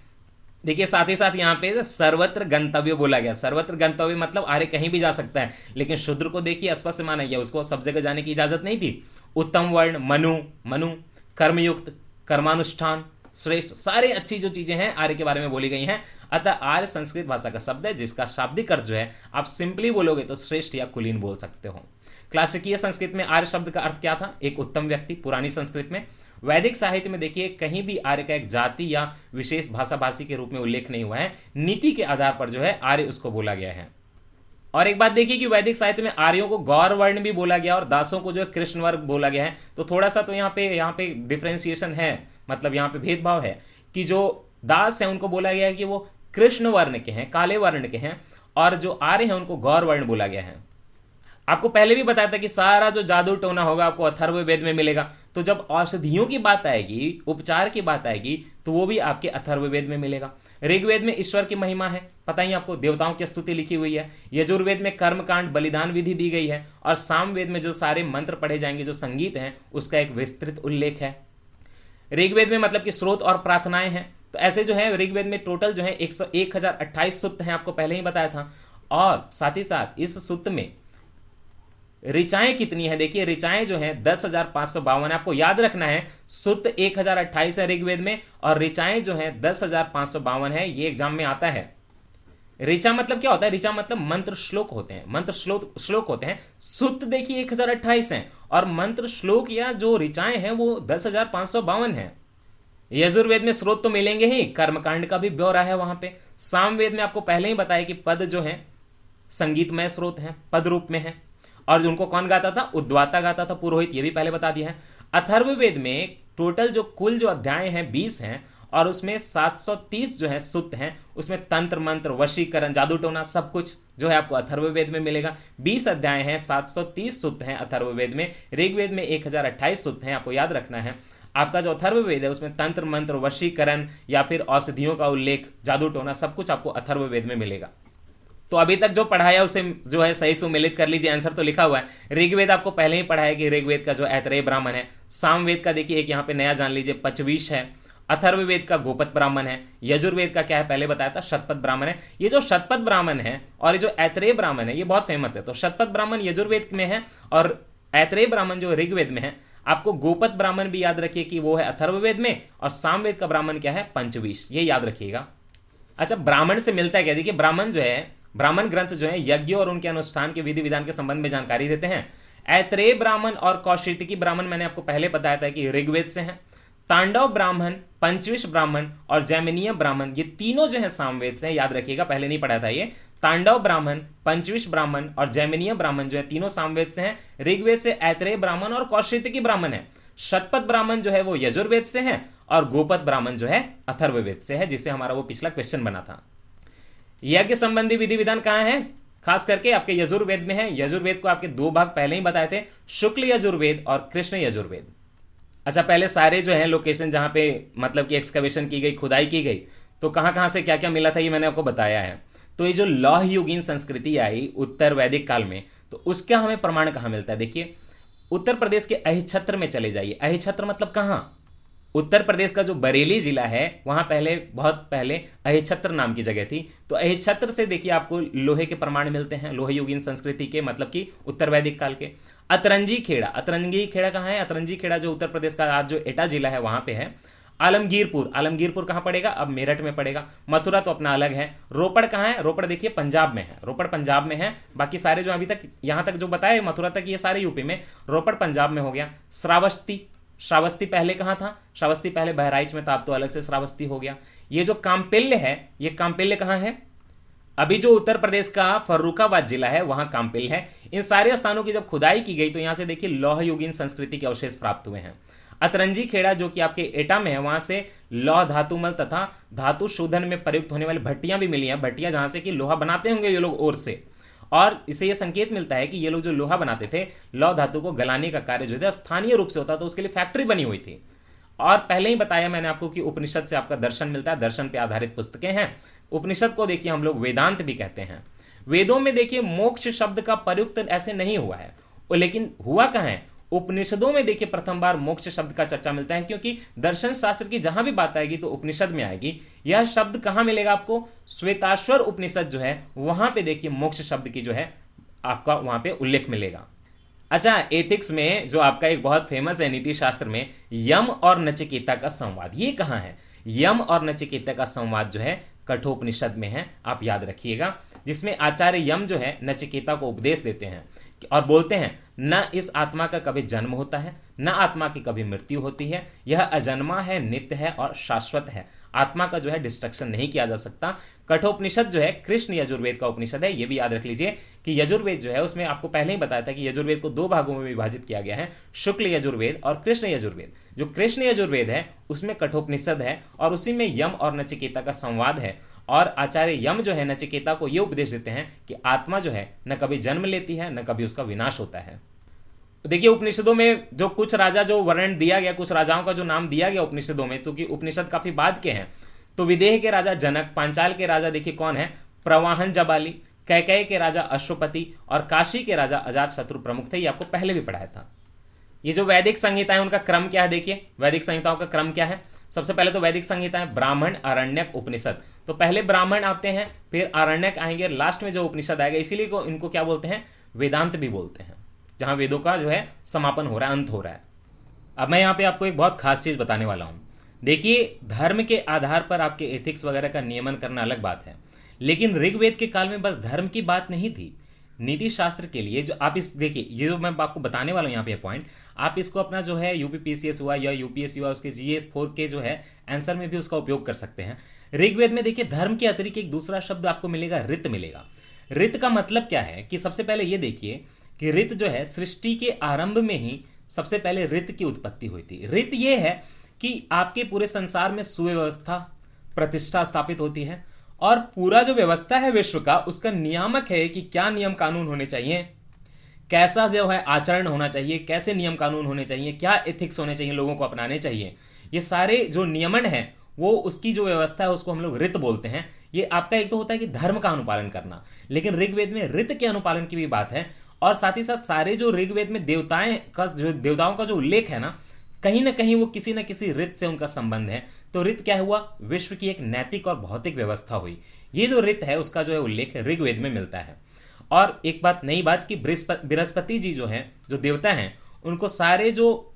देखिए साथ ही साथ यहाँ पे सर्वत्र गंतव्य बोला गया। सर्वत्र गंतव्य मतलब आर्य कहीं भी जा सकता है, लेकिन शूद्र को देखिए स्पष्ट से माना गया, उसको सब जगह जाने की इजाजत नहीं थी। उत्तम वर्ण, मनु, कर्मयुक्त, कर्मानुष्ठान, श्रेष्ठ, सारे अच्छी जो चीजें हैं आर्य के बारे में बोली गई हैं। अतः आर्य संस्कृत भाषा का शब्द है जिसका शाब्दिक अर्थ जो है आप सिंपली बोलोगे तो श्रेष्ठ या कुलीन बोल सकते हो। क्लासिकीय संस्कृत में आर्य शब्द का अर्थ क्या था? एक उत्तम व्यक्ति, पुरानी संस्कृत में। वैदिक साहित्य में देखिए कहीं भी आर्य का एक जाति या विशेष भाषा भाषी के रूप में उल्लेख नहीं हुआ है, नीति के आधार पर जो है आर्य उसको बोला गया है। और एक बात देखिए कि वैदिक साहित्य में आर्यों को गौर वर्ण भी बोला गया और दासों को जो है कृष्ण वर्ग बोला गया है। तो थोड़ा सा तो यहाँ पे डिफ्रेंसिएशन है, मतलब यहाँ पे भेदभाव है कि जो दास है उनको बोला गया है कि वो कृष्ण वर्ण के हैं, काले वर्ण के हैं, और जो आर्य हैं उनको गौर वर्ण बोला गया है। आपको पहले भी बताया था कि सारा जो जादू टोना होगा आपको अथर्ववेद में मिलेगा। तो जब औषधियों की बात आएगी, उपचार की बात आएगी, तो वो भी आपके अथर्ववेद में मिलेगा। ऋग्वेद में ईश्वर की महिमा है, पता ही आपको, देवताओं की स्तुति लिखी हुई है। यजुर्वेद में कर्मकांड, बलिदान विधि दी गई है। और सामवेद में जो सारे मंत्र पढ़े जाएंगे, जो संगीत हैं, उसका एक विस्तृत उल्लेख है। ऋग्वेद में मतलब कि स्रोत और प्रार्थनाएं हैं। तो ऐसे जो है ऋग्वेद में टोटल जो है 1028 सूक्त हैं, आपको पहले ही बताया था। और साथ ही साथ इस सूक्त में ऋचाएं कितनी है? देखिए ऋचाएं जो है 10,552 है। आपको याद रखना है सूक्त 1028 है ऋग्वेद में, और ऋचाएं जो है 10,552 है। ये एग्जाम में आता है। ऋचा मतलब क्या होता है? ऋचा मतलब मंत्र श्लोक होते हैं, मंत्र श्लोक होते हैं। सूक्त देखिए 1028 है, और मंत्र श्लोक या जो ऋचाएं हैं वो 10,552 है। यजुर्वेद में स्रोत तो मिलेंगे ही, कर्मकांड का भी ब्यौरा है वहां पे। सामवेद में आपको पहले ही बताया कि पद जो है संगीतमय स्रोत है, पद रूप में है, और उनको कौन गाता था? उद्वाता गाता था, पुरोहित, ये भी पहले बता दिया है। अथर्ववेद में टोटल जो कुल जो अध्याय हैं 20 हैं, और उसमें 730 जो है सूक्त हैं। उसमें तंत्र मंत्र, वशीकरण, जादू टोना सब कुछ जो है आपको अथर्ववेद में मिलेगा। 20 अध्याय हैं, 730 सूक्त हैं अथर्ववेद में। ऋग्वेद में 1028 सूक्त हैं। आपको याद रखना है आपका जो अथर्ववेद है उसमें तंत्र मंत्र, वशीकरण या फिर औषधियों का उल्लेख, जादू टोना, सब कुछ आपको अथर्ववेद में मिलेगा। तो अभी तक जो पढ़ाया उसे जो है सही सुमेलित कर लीजिए, आंसर तो लिखा हुआ है। ऋग्वेद आपको पहले ही पढ़ाया कि ऋग्वेद का जो ऐतरेय ब्राह्मण है। सामवेद का देखिए एक यहाँ पे नया जान लीजिए, पचवीश है। अथर्ववेद का गोपत ब्राह्मण है। यजुर्वेद का क्या है? पहले बताया था शतपथ ब्राह्मण है। ये जो शतपथ ब्राह्मण है और ये जो ऐतरेय ब्राह्मण है ये बहुत फेमस है। तो शतपथ ब्राह्मण यजुर्वेद में है और ऐतरेय ब्राह्मण जो ऋग्वेद में है। आपको गोपत ब्राह्मण भी याद रखिए कि वो है अथर्ववेद में, और सामवेद का ब्राह्मण क्या है? पंचवीश, ये याद रखिएगा। अच्छा, ब्राह्मण से मिलता है क्या? देखिए ब्राह्मण जो है, ब्राह्मण ग्रंथ जो है यज्ञ और उनके अनुष्ठान के विधि विधान के संबंध में जानकारी देते हैं। ऐतरेय ब्राह्मण और कौशिकी ब्राह्मण मैंने आपको पहले बताया था कि ऋग्वेद से हैं। तांडव ब्राह्मण, पंचविश ब्राह्मण और जैमिनीय ब्राह्मण, ये तीनों जो है सामवेद से हैं, याद रखिएगा, पहले नहीं पढ़ा था ये। तांडव ब्राह्मण, पंचविश ब्राह्मण और जैमिनीय ब्राह्मण जो है तीनों सामवेद से हैं। ऋग्वेद से ऐतरेय ब्राह्मण और कौशिकी ब्राह्मण है। शतपथ ब्राह्मण जो है वो यजुर्वेद से है, और गोपत ब्राह्मण जो है अथर्ववेद से है, जिससे हमारा वो पिछला क्वेश्चन बना था। यज्ञ संबंधी विधि विधान कहाँ है? खास करके आपके यजुर्वेद में है। यजुर्वेद को आपके दो भाग पहले ही बताए थे, शुक्ल यजुर्वेद और कृष्ण यजुर्वेद। अच्छा, पहले सारे जो है लोकेशन जहां पे मतलब कि एक्सकवेशन की गई, खुदाई की गई, तो कहां कहां से क्या क्या मिला था ये मैंने आपको बताया है। तो ये जो लौह युगीन संस्कृति आई उत्तर वैदिक काल में, तो उसका हमें प्रमाण कहां मिलता है? देखिए उत्तर प्रदेश के अहिछत्र में चले जाइए। अहिछत्र मतलब कहां? उत्तर प्रदेश का जो बरेली जिला है वहां पहले, बहुत पहले अहिछत्र नाम की जगह थी। तो अहिछत्र से देखिए आपको लोहे के प्रमाण मिलते हैं, लोहे युगीन संस्कृति के, मतलब कि उत्तर वैदिक काल के। अतरंजी खेड़ा, अतरंगी खेड़ा कहाँ है? अतरंजी खेड़ा जो उत्तर प्रदेश का आज जो एटा जिला है वहां पे है। आलमगीरपुर, आलमगीरपुर कहाँ पड़ेगा? अब मेरठ में पड़ेगा। मथुरा तो अपना अलग है। रोपड़ कहाँ है? रोपड़ देखिए पंजाब में है, रोपड़ पंजाब में है। बाकी सारे जो अभी तक यहाँ तक जो बताए मथुरा तक, ये सारे यूपी में, रोपड़ पंजाब में हो गया। श्रावस्ती, श्रावस्ती पहले कहाँ था? श्रावस्ती पहले बहराइच में था, अब तो अलग से श्रावस्ती हो गया। ये जो काम्पिल्य है, ये काम्पिल्य कहाँ है? अभी जो उत्तर प्रदेश का फर्रुखाबाद जिला है वहां काम्पिल्य है। इन सारे स्थानों की जब खुदाई की गई तो यहां से देखिए लौह युगीन संस्कृति के अवशेष प्राप्त हुए हैं। अतरंजी खेड़ा जो कि आपके एटा में है, वहां से लौह धातुमल तथा धातु शोधन में प्रयुक्त होने वाली भट्टियां भी मिली हैं। भट्टियां जहां से कि लोहा बनाते होंगे ये लोग ओर से, और इसे यह संकेत मिलता है कि ये लोग जो लोहा बनाते थे, लौह धातु को गलाने का कार्य जो है स्थानीय रूप से होता था, तो उसके लिए फैक्ट्री बनी हुई थी। और पहले ही बताया मैंने आपको कि उपनिषद से आपका दर्शन मिलता है, दर्शन पे आधारित पुस्तकें हैं। उपनिषद को देखिए हम लोग वेदांत भी कहते हैं। वेदों में देखिए मोक्ष शब्द का प्रयुक्त ऐसे नहीं हुआ है, लेकिन हुआ कहाँ है, उपनिषदों में देखिए प्रथम बार मोक्ष शब्द का चर्चा मिलता है, क्योंकि दर्शन शास्त्र की जहां भी बात आएगी तो उपनिषद में आएगी। यह शब्द कहां मिलेगा आपको, श्वेताश्वर उपनिषद जो है वहां पे देखिए मोक्ष शब्द की जो है आपका वहां पे उल्लेख मिलेगा। अच्छा, एथिक्स में जो आपका एक बहुत फेमस है नीति शास्त्र में, यम और नचिकेता का संवाद, ये कहां है, यम और नचिकेता का संवाद जो है कठोपनिषद में है, आप याद रखिएगा, जिसमें आचार्य यम जो है नचिकेता को उपदेश देते हैं और बोलते हैं न इस आत्मा का कभी जन्म होता है, न आत्मा की कभी मृत्यु होती है, यह अजन्मा है, नित्य है और शाश्वत है, आत्मा का जो है डिस्ट्रक्शन नहीं किया जा सकता। कठोपनिषद जो है कृष्ण यजुर्वेद का उपनिषद है, ये भी याद रख लीजिए कि यजुर्वेद जो है उसमें आपको पहले ही बताया था कि यजुर्वेद को 2 भागों में विभाजित किया गया है, शुक्ल यजुर्वेद और कृष्ण यजुर्वेद। जो कृष्ण यजुर्वेद है उसमें कठोपनिषद है और उसी में यम और नचिकेता का संवाद है, और आचार्य यम जो है नचिकेता को यह उपदेश देते हैं कि आत्मा जो है न कभी जन्म लेती है न कभी उसका विनाश होता है। देखिए उपनिषदों में जो कुछ राजा जो वर्णन दिया गया, कुछ राजाओं का जो नाम दिया गया उपनिषदों में, तो कि उपनिषद काफी बाद के हैं, तो विदेह के राजा जनक, पांचाल के राजा देखिए कौन है, प्रवाहन जबाली, कैकेय के राजा अश्वपति और काशी के राजा अजात शत्रु प्रमुख थे। ये आपको पहले भी पढ़ाया था। ये जो वैदिक संहिता है उनका क्रम क्या है, देखिए वैदिक संहिताओं का क्रम क्या है। सबसे पहले तो वैदिक संहिता है ब्राह्मण, आरण्यक, उपनिषद। तो पहले ब्राह्मण आते हैं, फिर आरण्यक आएंगे, लास्ट में जो उपनिषद आएगा, इसीलिए इनको क्या बोलते हैं, वेदांत भी बोलते हैं, जहां वेदों का जो है समापन हो रहा है, अंत हो रहा है। अब मैं यहाँ पे आपको एक बहुत खास चीज बताने वाला हूं। देखिए धर्म के आधार पर आपके एथिक्स वगैरह का नियमन करना अलग बात है, लेकिन ऋग्वेद के काल में बस धर्म की बात नहीं थी। नीति शास्त्र के लिए जो आप इस देखिए, ये जो मैं आपको बताने वाला हूं यहाँ पे पॉइंट, आप इसको अपना जो है यूपीपीसीएस हुआ या यूपीएससी हुआ उसके जीएस 4 के जो है आंसर में भी उसका उपयोग कर सकते हैं। ऋग्वेद में देखिए धर्म के अतिरिक्त एक दूसरा शब्द आपको मिलेगा, ऋत मिलेगा। ऋत का मतलब क्या है कि सबसे पहले ये देखिए कि ऋत जो है सृष्टि के आरंभ में ही सबसे पहले ऋत की उत्पत्ति हुई थी। ऋत ये है कि आपके पूरे संसार में सुव्यवस्था, प्रतिष्ठा स्थापित होती है, और पूरा जो व्यवस्था है विश्व का उसका नियामक है कि क्या नियम कानून होने चाहिए, कैसा जो है आचरण होना चाहिए, कैसे नियम कानून होने चाहिए, क्या एथिक्स होने चाहिए, लोगों को अपनाने चाहिए। ये सारे जो नियमन है वो उसकी जो व्यवस्था है उसको हम लोग ऋत बोलते हैं। ये आपका एक तो होता है कि धर्म का अनुपालन करना, लेकिन ऋग्वेद में ऋत के अनुपालन की भी बात है। और साथ ही साथ सारे जो ऋग्वेद में देवताओं का जो उल्लेख है ना कहीं वो किसी न किसी ऋत से उनका संबंध है। तो ऋत क्या हुआ, विश्व की एक नैतिक और भौतिक व्यवस्था हुई। ये जो ऋत है उसका जो है उल्लेख ऋग्वेद में मिलता है। और एक बात, नई बात कि बृहस्पति जी जो है, जो देवता हैं, उनको सारे जो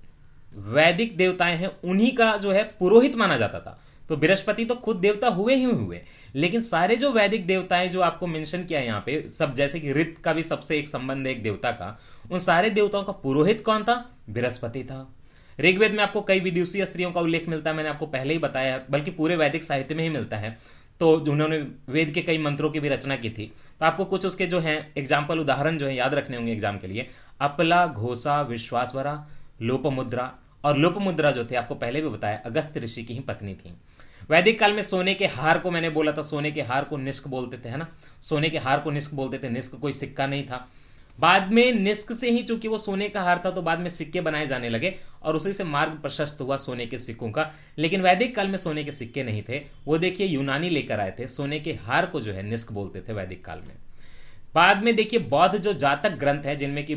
वैदिक देवताएं हैं उन्हीं का जो है पुरोहित माना जाता था। तो बृहस्पति तो खुद देवता हुए ही हुए, लेकिन सारे जो वैदिक देवताएं जो आपको मेंशन किया है यहाँ पे सब, जैसे कि ऋत का भी सबसे एक संबंध है एक देवता का, उन सारे देवताओं का पुरोहित कौन था, बृहस्पति था। ऋग्वेद में आपको कई विदुषीय स्त्रियों का उल्लेख मिलता है, मैंने आपको पहले ही बताया, बल्कि पूरे वैदिक साहित्य में ही मिलता है। तो उन्होंने वेद के कई मंत्रों की भी रचना की थी। तो आपको कुछ उसके जो हैं एग्जाम्पल, उदाहरण जो है याद रखने होंगे एग्जाम के लिए। अपला, घोषा, विश्वासवरा, लोपमुद्रा। और लोपमुद्रा जो थे आपको पहले भी बताया अगस्त्य ऋषि की ही पत्नी थी। वैदिक काल में सोने के हार को, मैंने बोला था सोने के हार को निष्क बोलते थे, है ना, सोने के हार को निष्क बोलते थे। निष्क कोई सिक्का नहीं था। बाद में निष्क से ही, चूंकि वो सोने का हार था, तो बाद में सिक्के बनाए जाने लगे और उसी से मार्ग प्रशस्त हुआ सोने के सिक्कों का। लेकिन वैदिक काल में सोने के सिक्के नहीं थे, वो देखिए यूनानी लेकर आए थे। सोने के हार को जो है निष्क बोलते थे वैदिक काल में। बाद में देखिए बौद्ध जो जातक ग्रंथ है, जिनमें कि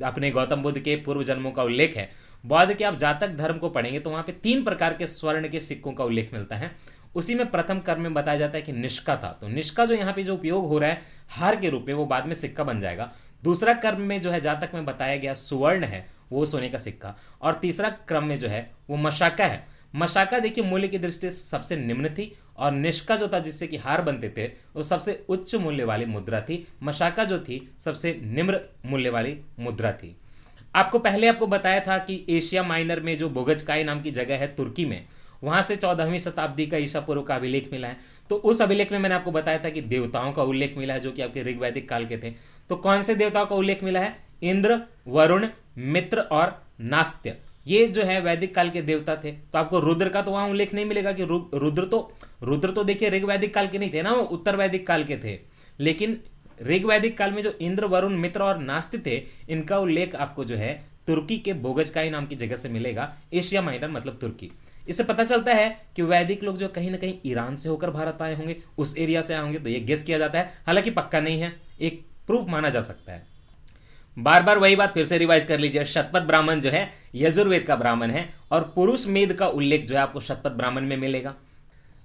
अपने गौतम बुद्ध के पूर्व जन्मों का उल्लेख है, बौद्ध के आप जातक धर्म को पढ़ेंगे तो वहां पे 3 प्रकार के स्वर्ण के सिक्कों का उल्लेख मिलता है। उसी में प्रथम कर्म में बताया जाता है कि निष्का था। तो निष्का जो यहाँ पे जो उपयोग हो रहा है हार के रूप में, वो बाद में सिक्का बन जाएगा। दूसरा कर्म में जो है जातक में बताया गया सुवर्ण है, वो सोने का सिक्का। और तीसरा क्रम में जो है वो मशाका है। मशाका देखिए मूल्य की दृष्टि से सबसे निम्न थी, और निष्का जो था जिससे कि हार बनते थे वो सबसे उच्च मूल्य वाली मुद्रा थी। मशाका जो थी सबसे निम्न मूल्य वाली मुद्रा थी। आपको बताया था कि एशिया माइनर में जो बोगजकाई नाम की जगह है तुर्की में, वहां से 14वीं शताब्दी का ईसा पूर्व का अभिलेख मिला है। तो उस अभिलेख में मैंने आपको बताया था कि देवताओं का उल्लेख मिला है जो कि आपके ऋग्वैदिक काल के थे। तो कौन से देवताओं का उल्लेख मिला है, इंद्र, वरुण, मित्र और नास्त्य, ये जो है वैदिक काल के देवता थे। तो आपको रुद्र का तो वहां उल्लेख नहीं मिलेगा कि रुद्र तो देखिए ऋग्वैदिक काल के नहीं थे ना, वो उत्तर वैदिक काल के थे। लेकिन ऋग्वैदिक काल में जो इंद्र, वरुण, मित्र और नास्त्य थे, इनका उल्लेख आपको जो है तुर्की के बोगजकाई नाम की जगह से मिलेगा। एशिया माइनर मतलब तुर्की। इससे पता चलता है कि वैदिक लोग जो कहीं ना कहीं ईरान से होकर भारत आए होंगे, उस एरिया से आए होंगे, तो ये गेस किया जाता है, हालांकि पक्का नहीं है, एक प्रूफ माना जा सकता है। बार बार वही बात फिर से रिवाइज कर लीजिए, शतपथ ब्राह्मण जो है यजुर्वेद का ब्राह्मण है और पुरुष मेद का उल्लेख जो है आपको शतपथ ब्राह्मण में मिलेगा।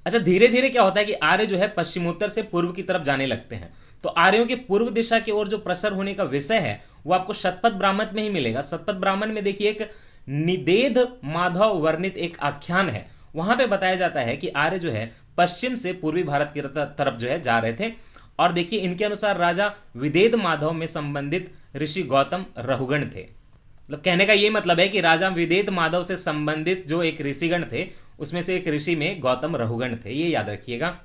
अच्छा, धीरे धीरे क्या होता है कि आर्य जो है पश्चिमोत्तर से पूर्व की तरफ जाने लगते हैं, तो आर्यों के पूर्व दिशा की ओर जो प्रसर होने का विषय है वो आपको शतपथ ब्राह्मण में ही मिलेगा। शतपथ ब्राह्मण में देखिए एक निदेध माधव वर्णित एक आख्यान है, वहां पे बताया जाता है कि आर्य जो है पश्चिम से पूर्वी भारत की तरफ जो है जा रहे थे, और देखिए इनके अनुसार राजा विदेद माधव में संबंधित ऋषि गौतम रहुगण थे। मतलब कहने का ये मतलब है कि राजा विदेद माधव से संबंधित जो एक ऋषिगण थे उसमें से एक ऋषि में गौतम रहुगण थे, ये याद रखिएगा।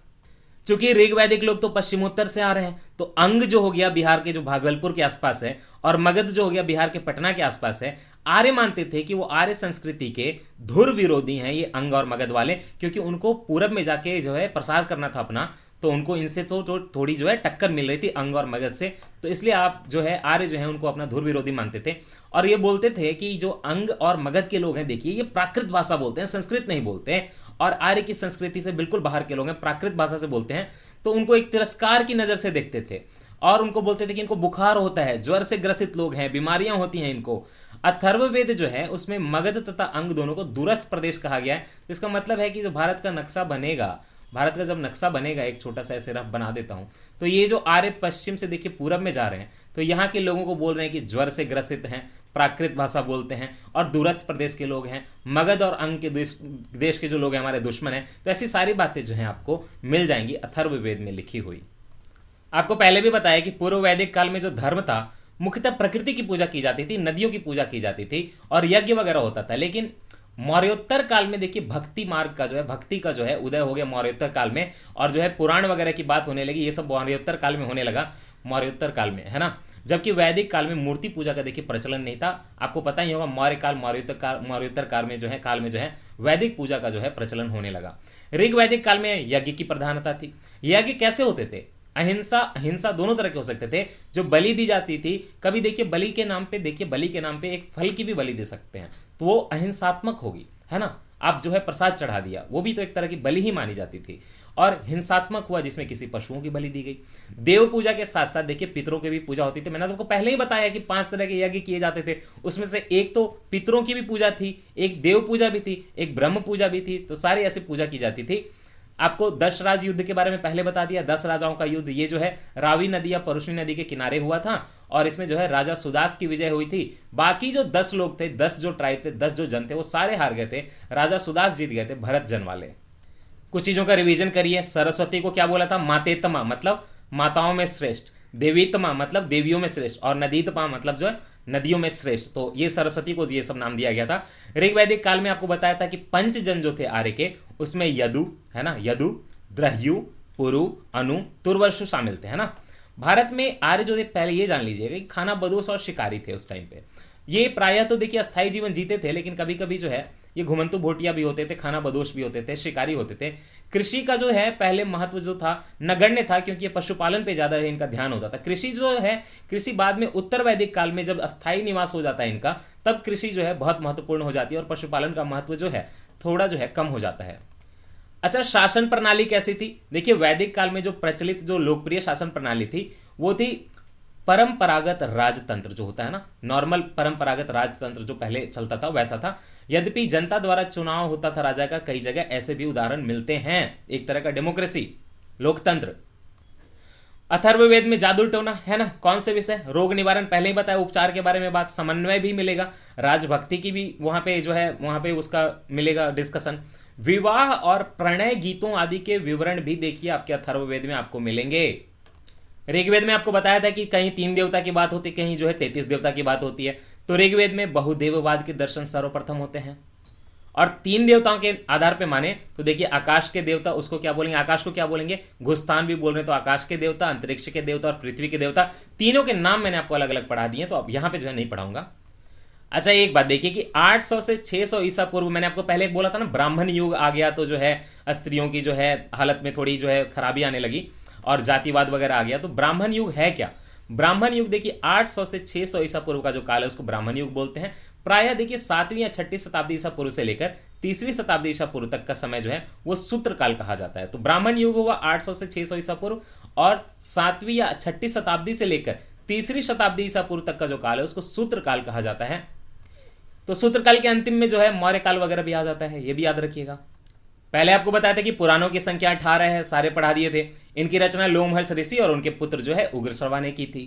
चूंकि ऋग वैदिक लोग तो पश्चिमोत्तर से आ रहे हैं, तो अंग जो हो गया बिहार के जो भागलपुर के आसपास है और मगध जो हो गया बिहार के पटना के आसपास है, आर्य मानते थे कि वो आर्य संस्कृति के धुर विरोधी हैं ये अंग और मगध वाले, क्योंकि उनको पूरब में जाके जो है प्रसार करना था अपना, तो उनको इनसे तो थोड़ी जो है टक्कर मिल रही थी अंग और मगध से, तो इसलिए आप जो है आर्य जो है उनको अपना धुर विरोधी मानते थे। और ये बोलते थे कि जो अंग और मगध के लोग हैं, देखिए ये प्राकृत भाषा बोलते हैं, संस्कृत नहीं बोलते हैं, और आर्य की संस्कृति से बिल्कुल बाहर के लोग हैं, प्राकृत भाषा से बोलते हैं, तो उनको एक तिरस्कार की नजर से देखते थे और उनको बोलते थे कि इनको बुखार होता है, ज्वर से ग्रसित लोग हैं, बीमारियां होती हैं इनको। अथर्ववेद जो है उसमें मगध तथा अंग दोनों को दूरस्थ प्रदेश कहा गया है। तो इसका मतलब है कि जो भारत का नक्शा बनेगा, भारत का जब नक्शा बनेगा, एक छोटा सा ऐसे रफ बना देता हूं, तो ये जो आर्य पश्चिम से देखिए पूरब में जा रहे हैं, तो यहाँ के लोगों को बोल रहे हैं कि ज्वर से ग्रसित हैं, प्राकृत भाषा बोलते हैं और दूरस्थ प्रदेश के लोग हैं, मगध और अंग के देश के जो लोग हैं हमारे दुश्मन हैं। तो ऐसी सारी बातें जो हैं आपको मिल जाएंगी अथर्ववेद में लिखी हुई। आपको पहले भी बताया कि पूर्व वैदिक काल में जो धर्म था मुख्यतः प्रकृति की पूजा की जाती थी, नदियों की पूजा की जाती थी और यज्ञ वगैरह होता था। लेकिन मौर्योत्तर काल में देखिए भक्ति मार्ग का जो है, भक्ति का जो है उदय हो गया मौर्योत्तर काल में, और जो है पुराण वगैरह की बात होने लगी, ये सब मौर्योत्तर काल में होने लगा, मौर्योत्तर काल में, है ना। जबकि वैदिक काल में मूर्ति पूजा का देखिए प्रचलन नहीं था। आपको पता ही होगा मौर्य काल मौर्योत्तर काल में जो है वैदिक पूजा का जो है प्रचलन होने लगा। ऋग वैदिक काल में यज्ञ की प्रधानता थी। यज्ञ कैसे होते थे? अहिंसा अहिंसा दोनों तरह के हो सकते थे। जो बलि दी जाती थी, कभी देखिए बलि के नाम पे एक फल की भी बलि दे सकते हैं, तो वो अहिंसात्मक होगी, है ना। आप जो है प्रसाद चढ़ा दिया, वो भी तो एक तरह की बलि ही मानी जाती थी। और हिंसात्मक हुआ जिसमें किसी पशुओं की बलि दी गई। देव पूजा के साथ साथ देखिए पितरों की भी पूजा होती थी। मैंने तुमको पहले ही बताया कि 5 तरह के यज्ञ किए जाते थे, उसमें से एक तो पितरों की भी पूजा थी, एक देव पूजा भी थी, एक ब्रह्म पूजा भी थी, तो सारी ऐसी पूजा की जाती थी। आपको 10 राज युद्ध के बारे में पहले बता दिया। 10 राजाओं का युद्ध ये जो है रावी नदी या परुष्णी नदी के किनारे हुआ था, और इसमें जो है राजा सुदास की विजय हुई थी। बाकी जो 10 लोग थे, 10 जो ट्राइब थे, 10 जो जन थे, वो सारे हार गए थे। राजा सुदास जीत गए थे, भरत जन वाले। कुछ चीजों का रिवीजन करिए। सरस्वती को क्या बोला था? मातेतमा मतलब माताओं में श्रेष्ठ, देवीतमा मतलब देवियों में श्रेष्ठ, और नदीतमा मतलब जो है नदियों में श्रेष्ठ। तो ये सरस्वती को ये सब नाम दिया गया था। ऋग्वैदिक काल में आपको बताया था कि पंचजन जो थे आर्य के, उसमें यदु, है ना, यदु, द्रह्यु, पुरु, अनु, तुर्वशु शामिल थे, है ना। भारत में आर्य जो थे, पहले ये जान लीजिएगा कि खाना बदोश और शिकारी थे उस टाइम पे। ये प्रायः तो देखिए अस्थायी जीवन जीते थे, लेकिन कभी कभी जो है ये घुमंतु भोटिया भी होते थे, खाना बदोश भी होते थे, शिकारी होते थे। कृषि का जो है पहले महत्व जो था नगण्य था, क्योंकि ये पशुपालन पे ज्यादा इनका ध्यान होता था। कृषि जो है, कृषि बाद में उत्तर वैदिक काल में जब अस्थायी निवास हो जाता है इनका, तब कृषि जो है बहुत महत्वपूर्ण हो जाती है और पशुपालन का महत्व जो है थोड़ा जो है कम हो जाता है। अच्छा, शासन प्रणाली कैसी थी? देखिए वैदिक काल में जो प्रचलित जो लोकप्रिय शासन प्रणाली थी वो थी परंपरागत राजतंत्र, जो होता है ना, नॉर्मल परंपरागत राजतंत्र जो पहले चलता था वैसा था। यद्यपि जनता द्वारा चुनाव होता था राजा का, कई जगह ऐसे भी उदाहरण मिलते हैं, एक तरह का डेमोक्रेसी, लोकतंत्र। अथर्ववेद में जादू टोना, है ना, कौन से विषय? रोग निवारण पहले ही बताया, उपचार के बारे में बात, समन्वय भी मिलेगा, राजभक्ति की भी वहां पे जो है वहां पे उसका मिलेगा डिस्कशन। विवाह और प्रणय गीतों आदि के विवरण भी देखिए आपके अथर्ववेद में आपको मिलेंगे। ऋग्वेद में आपको बताया था कि कहीं 3 देवता की बात होती है, कहीं जो है 33 देवता की बात होती है। तो ऋग्वेद में बहुदेववाद के दर्शन सर्वप्रथम होते हैं, और 3 देवताओं के आधार पे माने तो देखिए आकाश के देवता, उसको क्या बोलेंगे? आकाश को क्या बोलेंगे? घुस्तान भी बोल रहे हैं, तो आकाश के देवता, अंतरिक्ष के देवता और पृथ्वी के देवता, तीनों के नाम मैंने आपको अलग अलग पढ़ा दिए, तो अब यहां पे जो है नहीं पढ़ाऊंगा। अच्छा, एक बात देखिए कि 800 से 600 ईसा पूर्व, मैंने आपको पहले बोला था ना, ब्राह्मण युग आ गया, तो जो है स्त्रियों की जो है हालत में थोड़ी जो है खराबी आने लगी और जातिवाद वगैरह आ गया। तो ब्राह्मण युग है क्या? ब्राह्मण युग देखिए 800 से 600 ईसा पूर्व का जो काल है उसको ब्राह्मण युग बोलते हैं। प्रायः देखिए 7वीं या 6ठी शताब्दी ईसा पूर्व से लेकर 3वीं शताब्दी ईसा पूर्व तक का समय जो है वो सूत्र काल कहा जाता है। तो ब्राह्मण युग हुआ 800 से 600 ईसा पूर्व, और 7वीं या 6ठी शताब्दी से लेकर 3वीं शताब्दी ईसा पूर्व तक का जो काल है उसको सूत्र काल कहा जाता है। तो सूत्र काल के अंतिम में जो है मौर्य काल वगैरह भी आ जाता है, ये भी याद रखिएगा। पहले आपको बताया था कि पुराणों की संख्या 18 है, सारे पढ़ा दिए थे। इनकी रचना लोमहर्ष ऋषि और उनके पुत्र जो है उग्रश्रवा ने की थी।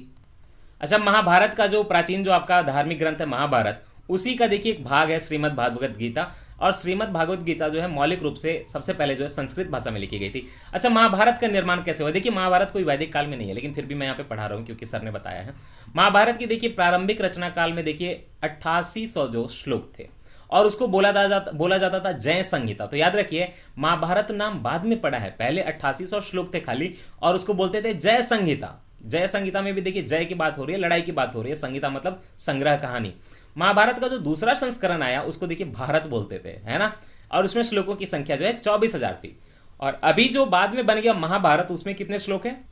अच्छा, महाभारत का जो प्राचीन जो आपका धार्मिक ग्रंथ है महाभारत, उसी का देखिए एक भाग है श्रीमद् भागवत गीता, और श्रीमद् भागवत गीता जो है मौलिक रूप से सबसे पहले जो है संस्कृत भाषा में लिखी गई थी। अच्छा, महाभारत का निर्माण कैसे हुआ? देखिए महाभारत कोई वैदिक काल में नहीं है, लेकिन फिर भी मैं यहाँ पे पढ़ा रहा हूँ क्योंकि सर ने बताया है। महाभारत की देखिए प्रारंभिक रचना काल में देखिए 8800 जो श्लोक थे, और उसको बोला जाता था जय संहिता। तो याद रखिए महाभारत नाम बाद में पड़ा है, पहले 8800 श्लोक थे खाली, और उसको बोलते थे जय संहिता। जय संहिता में भी देखिए जय की बात हो रही है, लड़ाई की बात हो रही है, संहिता मतलब संग्रह कहानी। महाभारत का जो दूसरा संस्करण आया उसको देखिए भारत बोलते थे, है ना, और उसमें श्लोकों की संख्या जो है 24,000 थी। और अभी जो बाद में बन गया महाभारत, उसमें कितने श्लोक हैं?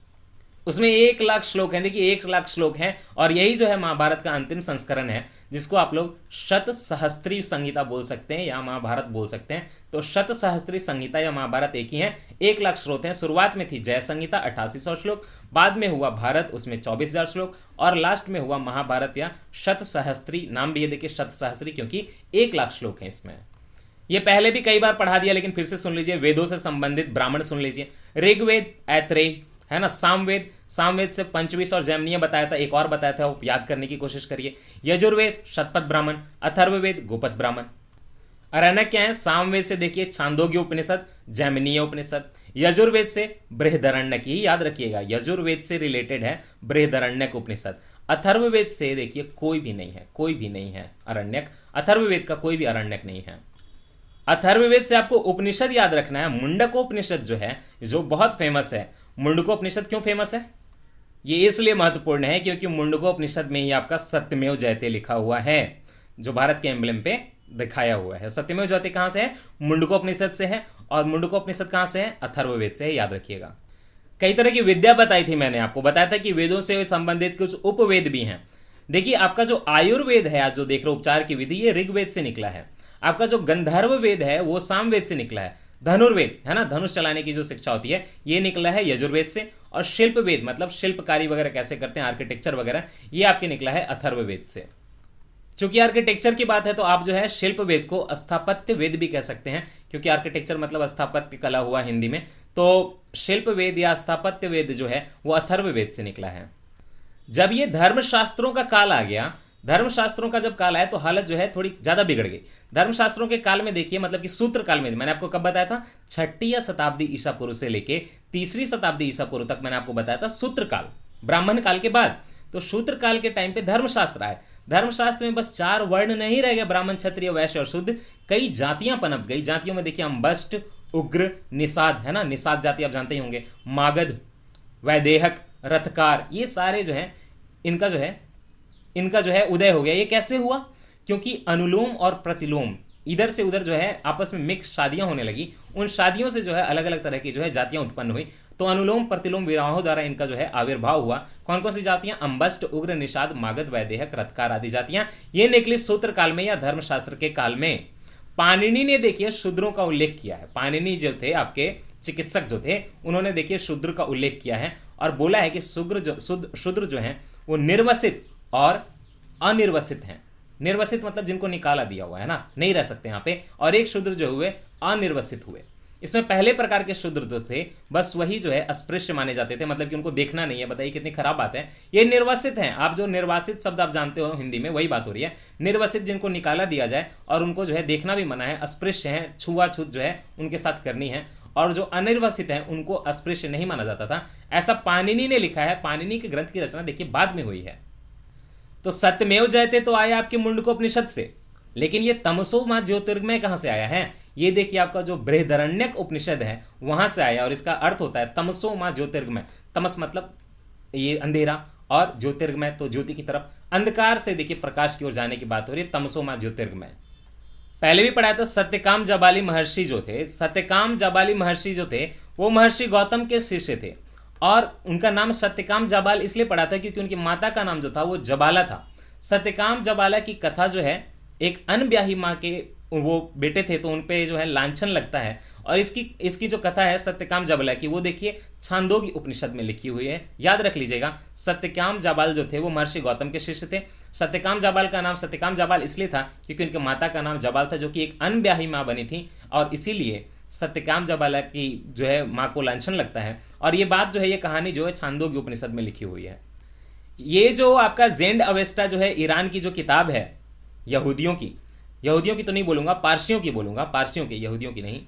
उसमें 1,00,000 श्लोक हैं। देखिए 1,00,000 श्लोक हैं, और यही जो है महाभारत का अंतिम संस्करण है, जिसको आप लोग शत सहस्त्री संहिता बोल सकते हैं या महाभारत बोल सकते हैं। तो शत सहस्त्री संहिता या महाभारत एक ही है, 1,00,000 श्लोक हैं। शुरुआत में थी जय संहिता 8800 श्लोक, बाद में हुआ भारत, उसमें 24,000 श्लोक, और लास्ट में हुआ महाभारत या शत सहस्त्री। नाम भी ये देखिए शत सहस्त्री क्योंकि 1,00,000 श्लोक हैं इसमें। ये पहले भी कई बार पढ़ा दिया, लेकिन फिर से सुन लीजिए। वेदों से संबंधित ब्राह्मण सुन लीजिए, ऋग्वेद, ऐत्रेय, है ना, सामवेद, सामवेद से पंचविश और जैमिनीय बताया था, एक और बताया था, वो याद करने की कोशिश करिए। यजुर्वेद शतपथ ब्राह्मण, अथर्ववेद गोपथ ब्राह्मण। अरण्यक क्या है? सामवेद से देखिए छांदोग्य उपनिषद, जैमिनीय उपनिषद। यजुर्वेद से बृहदरण्यक, ही याद रखिएगा, यजुर्वेद से रिलेटेड है बृहदरण्यक उपनिषद। अथर्ववेद से देखिए कोई भी नहीं है, कोई भी नहीं है अरण्यक, अथर्ववेद का कोई भी अरण्यक नहीं है। अथर्ववेद से आपको उपनिषद याद रखना है। मुंडकोपनिषद जो है, जो बहुत फेमस है। मुंडकोपनिषद क्यों फेमस है? ये इसलिए महत्वपूर्ण है क्योंकि मुंडकोपनिषद में ही आपका सत्यमेव जयते लिखा हुआ है, जो भारत के एम्ब्लेम पे दिखाया हुआ है। सत्यमेव जयते कहां से है? मुंडकोपनिषद से है। और मुंडकोपनिषद कहां से है? अथर्ववेद से है, याद रखिएगा। कई तरह की विद्या बताई थी मैंने आपको, बताया था कि वेदों से संबंधित कुछ उपवेद भी हैं। देखिए आपका जो आयुर्वेद है, आज जो देख रहे हो उपचार की विधि, ये ऋग्वेद से निकला है। आपका जो गंधर्व वेद है वो सामवेद से निकला है। धनुर्वेद, है ना, धनुष चलाने की जो शिक्षा होती है, ये निकला है यजुर्वेद से। और शिल्प वेद मतलब शिल्पकारी वगैरह कैसे करते हैं, आर्किटेक्चर वगैरह, ये आपके निकला है अथर्ववेद से। चूंकि आर्किटेक्चर की बात है तो आप जो है शिल्प वेद को स्थापत्य वेद भी कह सकते हैं, क्योंकि आर्किटेक्चर मतलब स्थापत्य कला हुआ हिंदी में। तो शिल्प वेद या स्थापत्य वेद जो है वो अथर्ववेद से निकला है। जब ये धर्मशास्त्रों का काल आ गया, धर्मशास्त्रों का जब काल आया तो हालत जो है थोड़ी ज्यादा बिगड़ गई। धर्मशास्त्रों के काल में देखिए, मतलब कि सूत्र काल में, मैंने आपको कब बताया था? 6ठी शताब्दी ईसा पूर्व से लेके 3वीं शताब्दी ईसा पूर्व तक मैंने आपको बताया था सूत्र काल, ब्राह्मण काल के बाद। तो सूत्र काल के टाइम पे धर्मशास्त्र आए। धर्मशास्त्र में बस 4 वर्ण नहीं रह गए, ब्राह्मण, क्षत्रिय, वैश्य और शूद्र। कई जातियां पनप गई। जातियों में देखिए अंबष्ट, उग्र, निषाद, है ना, निषाद जाति आप जानते ही होंगे, मागध, वैदेहक, रथकार, ये सारे जो है इनका जो है उदय हो गया। ये कैसे हुआ? क्योंकि अनुलोम और प्रतिलोम, इधर से उधर जो है आपस में मिक्स शादियां होने लगी। उन शादियों से जो है अलग अलग तरह की जो है जातियां उत्पन्न हुई। तो अनुलोम प्रतिलोम विवाहों द्वारा इनका जो है आविर्भाव हुआ। कौन कौन सी जातियां? अंबष्ट, उग्र, निषाद, मागध, वैदेहक, रथकार आदि जातियां। ये निकली सूत्र काल में या धर्मशास्त्र के काल में। पाणिनि ने देखिए शूद्रों का उल्लेख किया है। पाणिनि जो थे आपके चिकित्सक जो थे, उन्होंने देखिए शूद्र का उल्लेख किया है और बोला है कि शूद्र जो है वो निर्वसित और अनिर्वसित हैं। निर्वसित मतलब जिनको निकाला दिया हुआ है ना, नहीं रह सकते यहाँ पे। और एक शूद्र जो हुए अनिर्वसित हुए। इसमें पहले प्रकार के शूद्र जो थे बस वही जो है अस्पृश्य माने जाते थे, मतलब कि उनको देखना नहीं है। बताइए कितनी खराब बात है। ये निर्वसित हैं। आप जो निर्वासित शब्द आप जानते हो हिंदी में, वही बात हो रही है। निर्वसित जिनको निकाला दिया जाए और उनको जो है देखना भी मना है, अस्पृश्य हैं, छुआछूत जो है उनके साथ करनी है। और जो अनिर्वसित हैं उनको अस्पृश्य नहीं माना जाता था। ऐसा पाणिनि ने लिखा है। पाणिनि के ग्रंथ की रचना देखिए बाद में हुई है। तो सत्यमेव जयते तो आया आपके मुंडकोपनिषद से, लेकिन ये तमसो मां ज्योतिर्गमय कहां से आया है? ये देखिए आपका जो बृहदरण्यक उपनिषद है वहां से आया, और इसका अर्थ होता है तमसो मां ज्योतिर्गमय। तमस मतलब ये अंधेरा, और ज्योतिर्गमय तो ज्योति की तरफ, अंधकार से देखिए प्रकाश की ओर जाने की बात हो रही है। तमसो मां ज्योतिर्गमय पहले भी पढ़ाया था। सत्यकाम जाबाली महर्षि जो थे, सत्यकाम जाबाली महर्षि जो थे वो महर्षि गौतम के शिष्य थे। और उनका नाम सत्यकाम जाबाल इसलिए पड़ा था क्योंकि उनकी माता का नाम जो था वो जबाला था। सत्यकाम जबाला की कथा जो है एक अनब्याही माँ के वो बेटे थे तो उनपे जो है लांछन लगता है। और इसकी इसकी जो कथा है सत्यकाम जाबाला की, वो देखिए छांदोग्य उपनिषद में लिखी हुई है। याद रख लीजिएगा, सत्यकाम जाबाल जो थे वो महर्षि गौतम के शिष्य थे। सत्यकाम जाबाल का नाम सत्यकाम जाबाल इसलिए था क्योंकि उनके माता का नाम जाबाल था, जो कि एक अनब्याही माँ बनी थी, और इसीलिए सत्यकाम जाबाला की जो है माँ को लांछन लगता है। और ये बात जो है, ये कहानी जो है छांदोग्य उपनिषद में लिखी हुई है। ये जो आपका जेंड अवेस्टा जो है ईरान की जो किताब है यहूदियों की तो नहीं बोलूंगा, पारसियों की बोलूंगा, पारसियों की, यहूदियों की नहीं,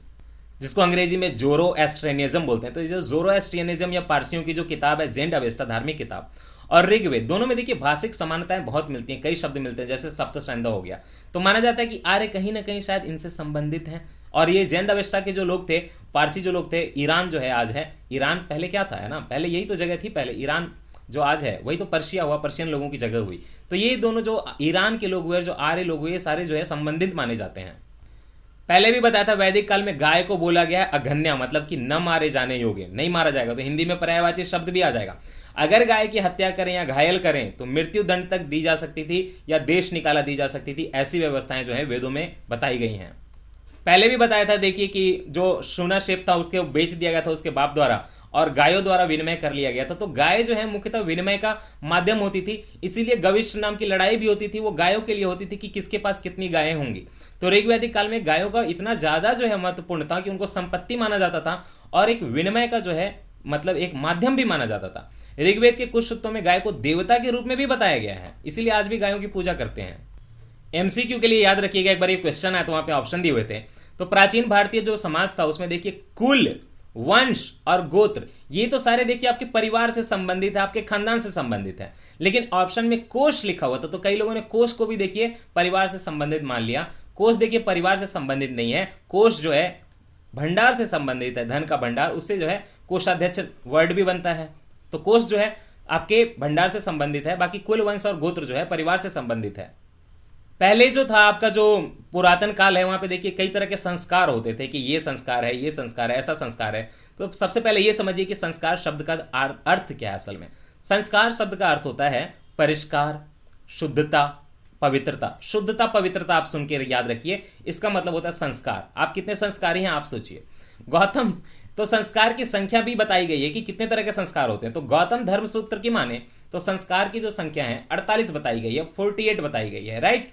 जिसको अंग्रेजी में जोरोएस्ट्रियनिज्म बोलते हैं। तो ये जो जोरोएस्ट्रियनिज्म या पारसियों की जो किताब है जेंड अवेस्टा धार्मिक किताब, और ऋग्वेद, दोनों में देखिए भाषिक समानताएं बहुत मिलती हैं, कई शब्द मिलते हैं, जैसे सप्तछंद हो गया। तो माना जाता है कि आर्य कहीं ना कहीं शायद इनसे संबंधित हैं। और ये जेंड अवेस्टा के जो लोग थे, पारसी जो लोग थे, ईरान जो है आज है, ईरान पहले क्या था, है ना, पहले यही तो जगह थी, पहले ईरान जो आज है वही तो पर्शिया हुआ, पर्शियन लोगों की जगह हुई। तो ये दोनों जो ईरान के लोग हुए, जो आर्य लोग हुए, ये सारे जो है संबंधित माने जाते हैं। पहले भी बताया था वैदिक काल में गाय को बोला गया है अघन्या, मतलब कि न मारे जाने योग्य, नहीं मारा जाएगा। तो हिंदी में पर्यायवाची शब्द भी आ जाएगा। अगर गाय की हत्या करें या घायल करें तो मृत्यु दंड तक दी जा सकती थी या देश निकाला दी जा सकती थी। ऐसी व्यवस्थाएं जो है वेदों में बताई गई हैं। पहले भी बताया था देखिए कि जो सोना शेप था उसके बेच दिया गया था उसके बाप द्वारा, और गायों द्वारा विनिमय कर लिया गया था। तो गाय जो है मुख्यतः विनिमय का माध्यम होती थी, इसीलिए गविष्ठ नाम की लड़ाई भी होती थी, वो गायों के लिए होती थी कि किसके पास कितनी गायें होंगी। तो ऋग्वैदिक काल में गायों का इतना ज्यादा जो है महत्वपूर्ण था कि उनको संपत्ति माना जाता था और एक विनिमय का जो है मतलब एक माध्यम भी माना जाता था। ऋग्वेद के कुछ सूक्तों में गाय को देवता के रूप में भी बताया गया है, इसीलिए आज भी गायों की पूजा करते हैं। एमसीक्यू के लिए याद रखिएगा, एक बार ये क्वेश्चन आया तो वहां पे ऑप्शन दिए हुए थे। तो प्राचीन भारतीय जो समाज था उसमें देखिए कुल, वंश और गोत्र, ये तो सारे देखिए आपके परिवार से संबंधित है, आपके खानदान से संबंधित है। लेकिन ऑप्शन में कोष लिखा हुआ था, तो कई लोगों ने कोष को भी देखिए परिवार से संबंधित मान लिया। कोष देखिए परिवार से संबंधित नहीं है, कोष जो है भंडार से संबंधित है, धन का भंडार, उससे जो है कोषाध्यक्ष वर्ड भी बनता है। तो कोष जो है आपके भंडार से संबंधित है, बाकी कुल, वंश और गोत्र जो है परिवार से संबंधित है। पहले जो था आपका जो पुरातन काल है वहां पे देखिए कई तरह के संस्कार होते थे कि ये संस्कार है, ये संस्कार है, ऐसा संस्कार है। तो सबसे पहले ये समझिए कि संस्कार शब्द का अर्थ क्या है। असल में संस्कार शब्द का अर्थ होता है परिष्कार, शुद्धता, पवित्रता। शुद्धता पवित्रता आप सुन के याद रखिए, इसका मतलब होता है संस्कार। आप कितने संस्कारी हैं आप सोचिए। गौतम, तो संस्कार की संख्या भी बताई गई है कि कितने तरह के संस्कार होते हैं। तो गौतम धर्म सूत्र की माने तो संस्कार की जो संख्या है 48 बताई गई है, 48 बताई गई है, राइट।